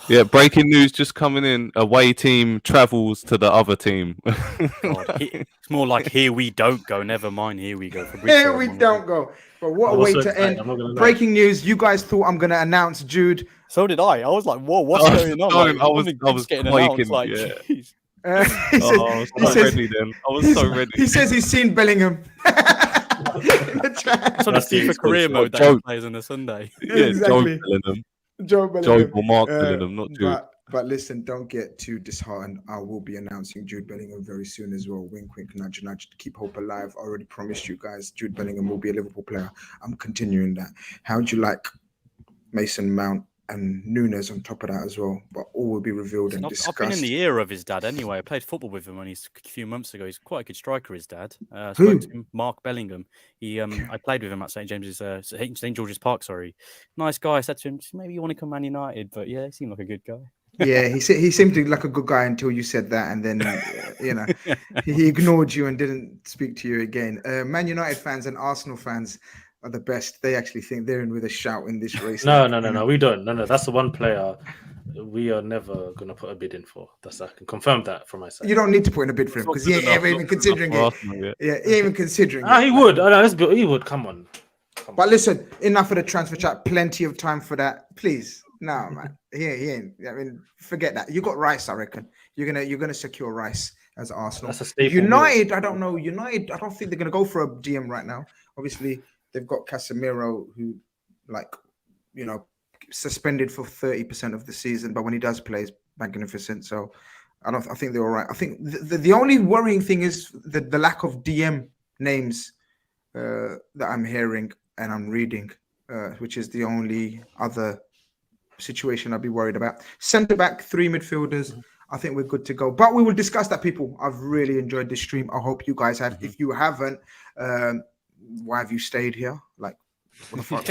S3: Yeah, breaking news just coming in. Away team travels to the other team.
S4: It's more like here we don't go. Never mind, here we go.
S1: Here we don't go. But what a way to end. Breaking news. You guys thought I'm going to announce Jude.
S4: So did I. I was like, whoa, what's going on?
S3: I was getting announced. Like,
S4: yeah.
S3: I was so ready then. I was so ready.
S1: He says he's seen Bellingham.
S4: It's on a FIFA career mode that he plays on a Sunday.
S3: Yeah, exactly. Joe or Mark Bellingham, not Jude.
S1: But listen, don't get too disheartened. I will be announcing Jude Bellingham very soon as well. Wink, wink, nudge, nudge to keep hope alive. I already promised you guys Jude Bellingham will be a Liverpool player. I'm continuing that. How'd you like Mason Mount and Nunes on top of that as well? But all will be revealed and discussed.
S4: I've been in the ear of his dad anyway. I played football with him only a few months ago. He's quite a good striker, his dad. Spoke to him, Mark Bellingham. I played with him at St George's Park. Sorry, nice guy. I said to him, maybe you want to come Man United, but yeah, he seemed like a good guy.
S1: Yeah, he seemed like a good guy until you said that, and then he ignored you and didn't speak to you again. Man United fans and Arsenal fans are the best. They actually think they're in with a shout in this race.
S2: No, we don't. No, that's the one player we are never going to put a bid in for. I can confirm that for myself.
S1: You don't need to put in a bid for him because he ain't even considering it. Yeah, he ain't even considering it.
S2: He would. He would. Come on.
S1: But listen, enough of the transfer chat. Plenty of time for that. Please. No, man. He ain't. I mean, forget that. You got Rice, I reckon. You're gonna secure Rice as Arsenal.
S2: That's a staple
S1: United,
S2: move.
S1: I don't know. United, I don't think they're gonna go for a DM right now. Obviously, they've got Casemiro, who, like, suspended for 30% of the season, but when he does play, he's magnificent. So I think they're all right. I think the only worrying thing is the lack of DM names that I'm hearing and I'm reading, which is the only other situation I'd be worried about. Centre back, 3 midfielders. I think we're good to go. But we will discuss that, people. I've really enjoyed this stream. I hope you guys have. If you haven't, why have you stayed here? Like, what the fuck?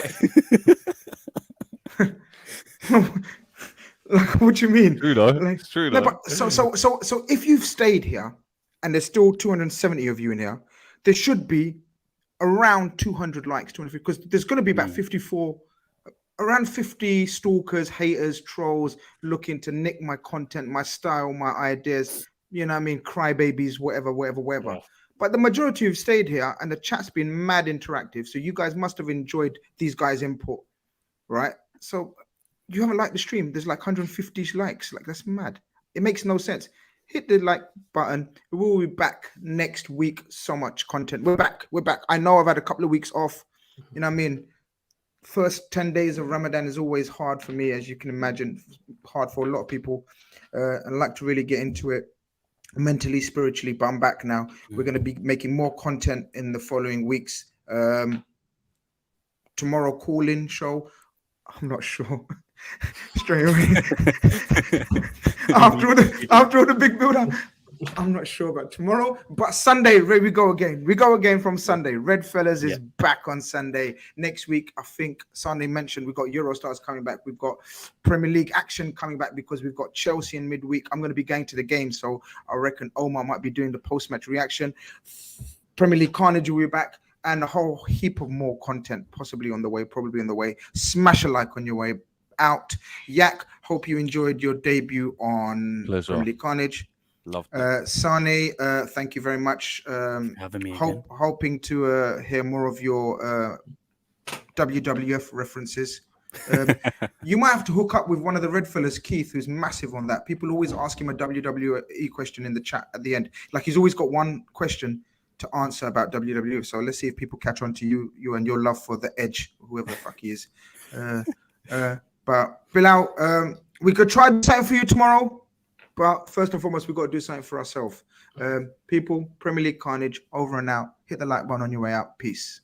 S1: Like, what do you mean?
S3: True though.
S1: Like,
S3: It's true
S1: no,
S3: though.
S1: but so if you've stayed here and there's still 270 of you in here, there should be around 200 likes, 250, because there's going to be about 54, around 50 stalkers, haters, trolls looking to nick my content, my style, my ideas, you know what I mean, crybabies, whatever. Yeah. But the majority have stayed here and the chat's been mad interactive. So you guys must have enjoyed these guys' input, right? So you haven't liked the stream. There's like 150 likes. Like, that's mad. It makes no sense. Hit the like button. We will be back next week. So much content. We're back. I know I've had a couple of weeks off. You know what I mean? First 10 days of Ramadan is always hard for me, as you can imagine. Hard for a lot of people. I'd like to really get into it mentally, spiritually, but I'm back now. We're going to be making more content in the following weeks. Tomorrow, call-in show. I'm not sure. Straight away. after all the big build-up, I'm not sure about tomorrow. But Sunday, we go again. We go again from Sunday. RedFellas is back on Sunday. Next week, I think Sunday mentioned we've got Eurostars coming back. We've got Premier League action coming back because we've got Chelsea in midweek. I'm going to be going to the game, so I reckon Omar might be doing the post-match reaction. Premier League Khanage will be back. And a whole heap of more content possibly on the way, probably on the way. Smash a like on your way out. Yak, hope you enjoyed your debut on Premier League Khanage.
S3: Loved it.
S1: Sane, thank you very much.
S4: Having me again.
S1: Hoping to hear more of your WWF references. You might have to hook up with one of the RedFellas, Keith, who's massive on that. People always ask him a WWE question in the chat at the end. Like, he's always got one question to answer about WWE. So let's see if people catch on to you and your love for the Edge, whoever the fuck he is. But Bilal, we could try something for you tomorrow, but first and foremost, we've got to do something for ourselves. People, Premier League Khanage, over and out. Hit the like button on your way out. Peace.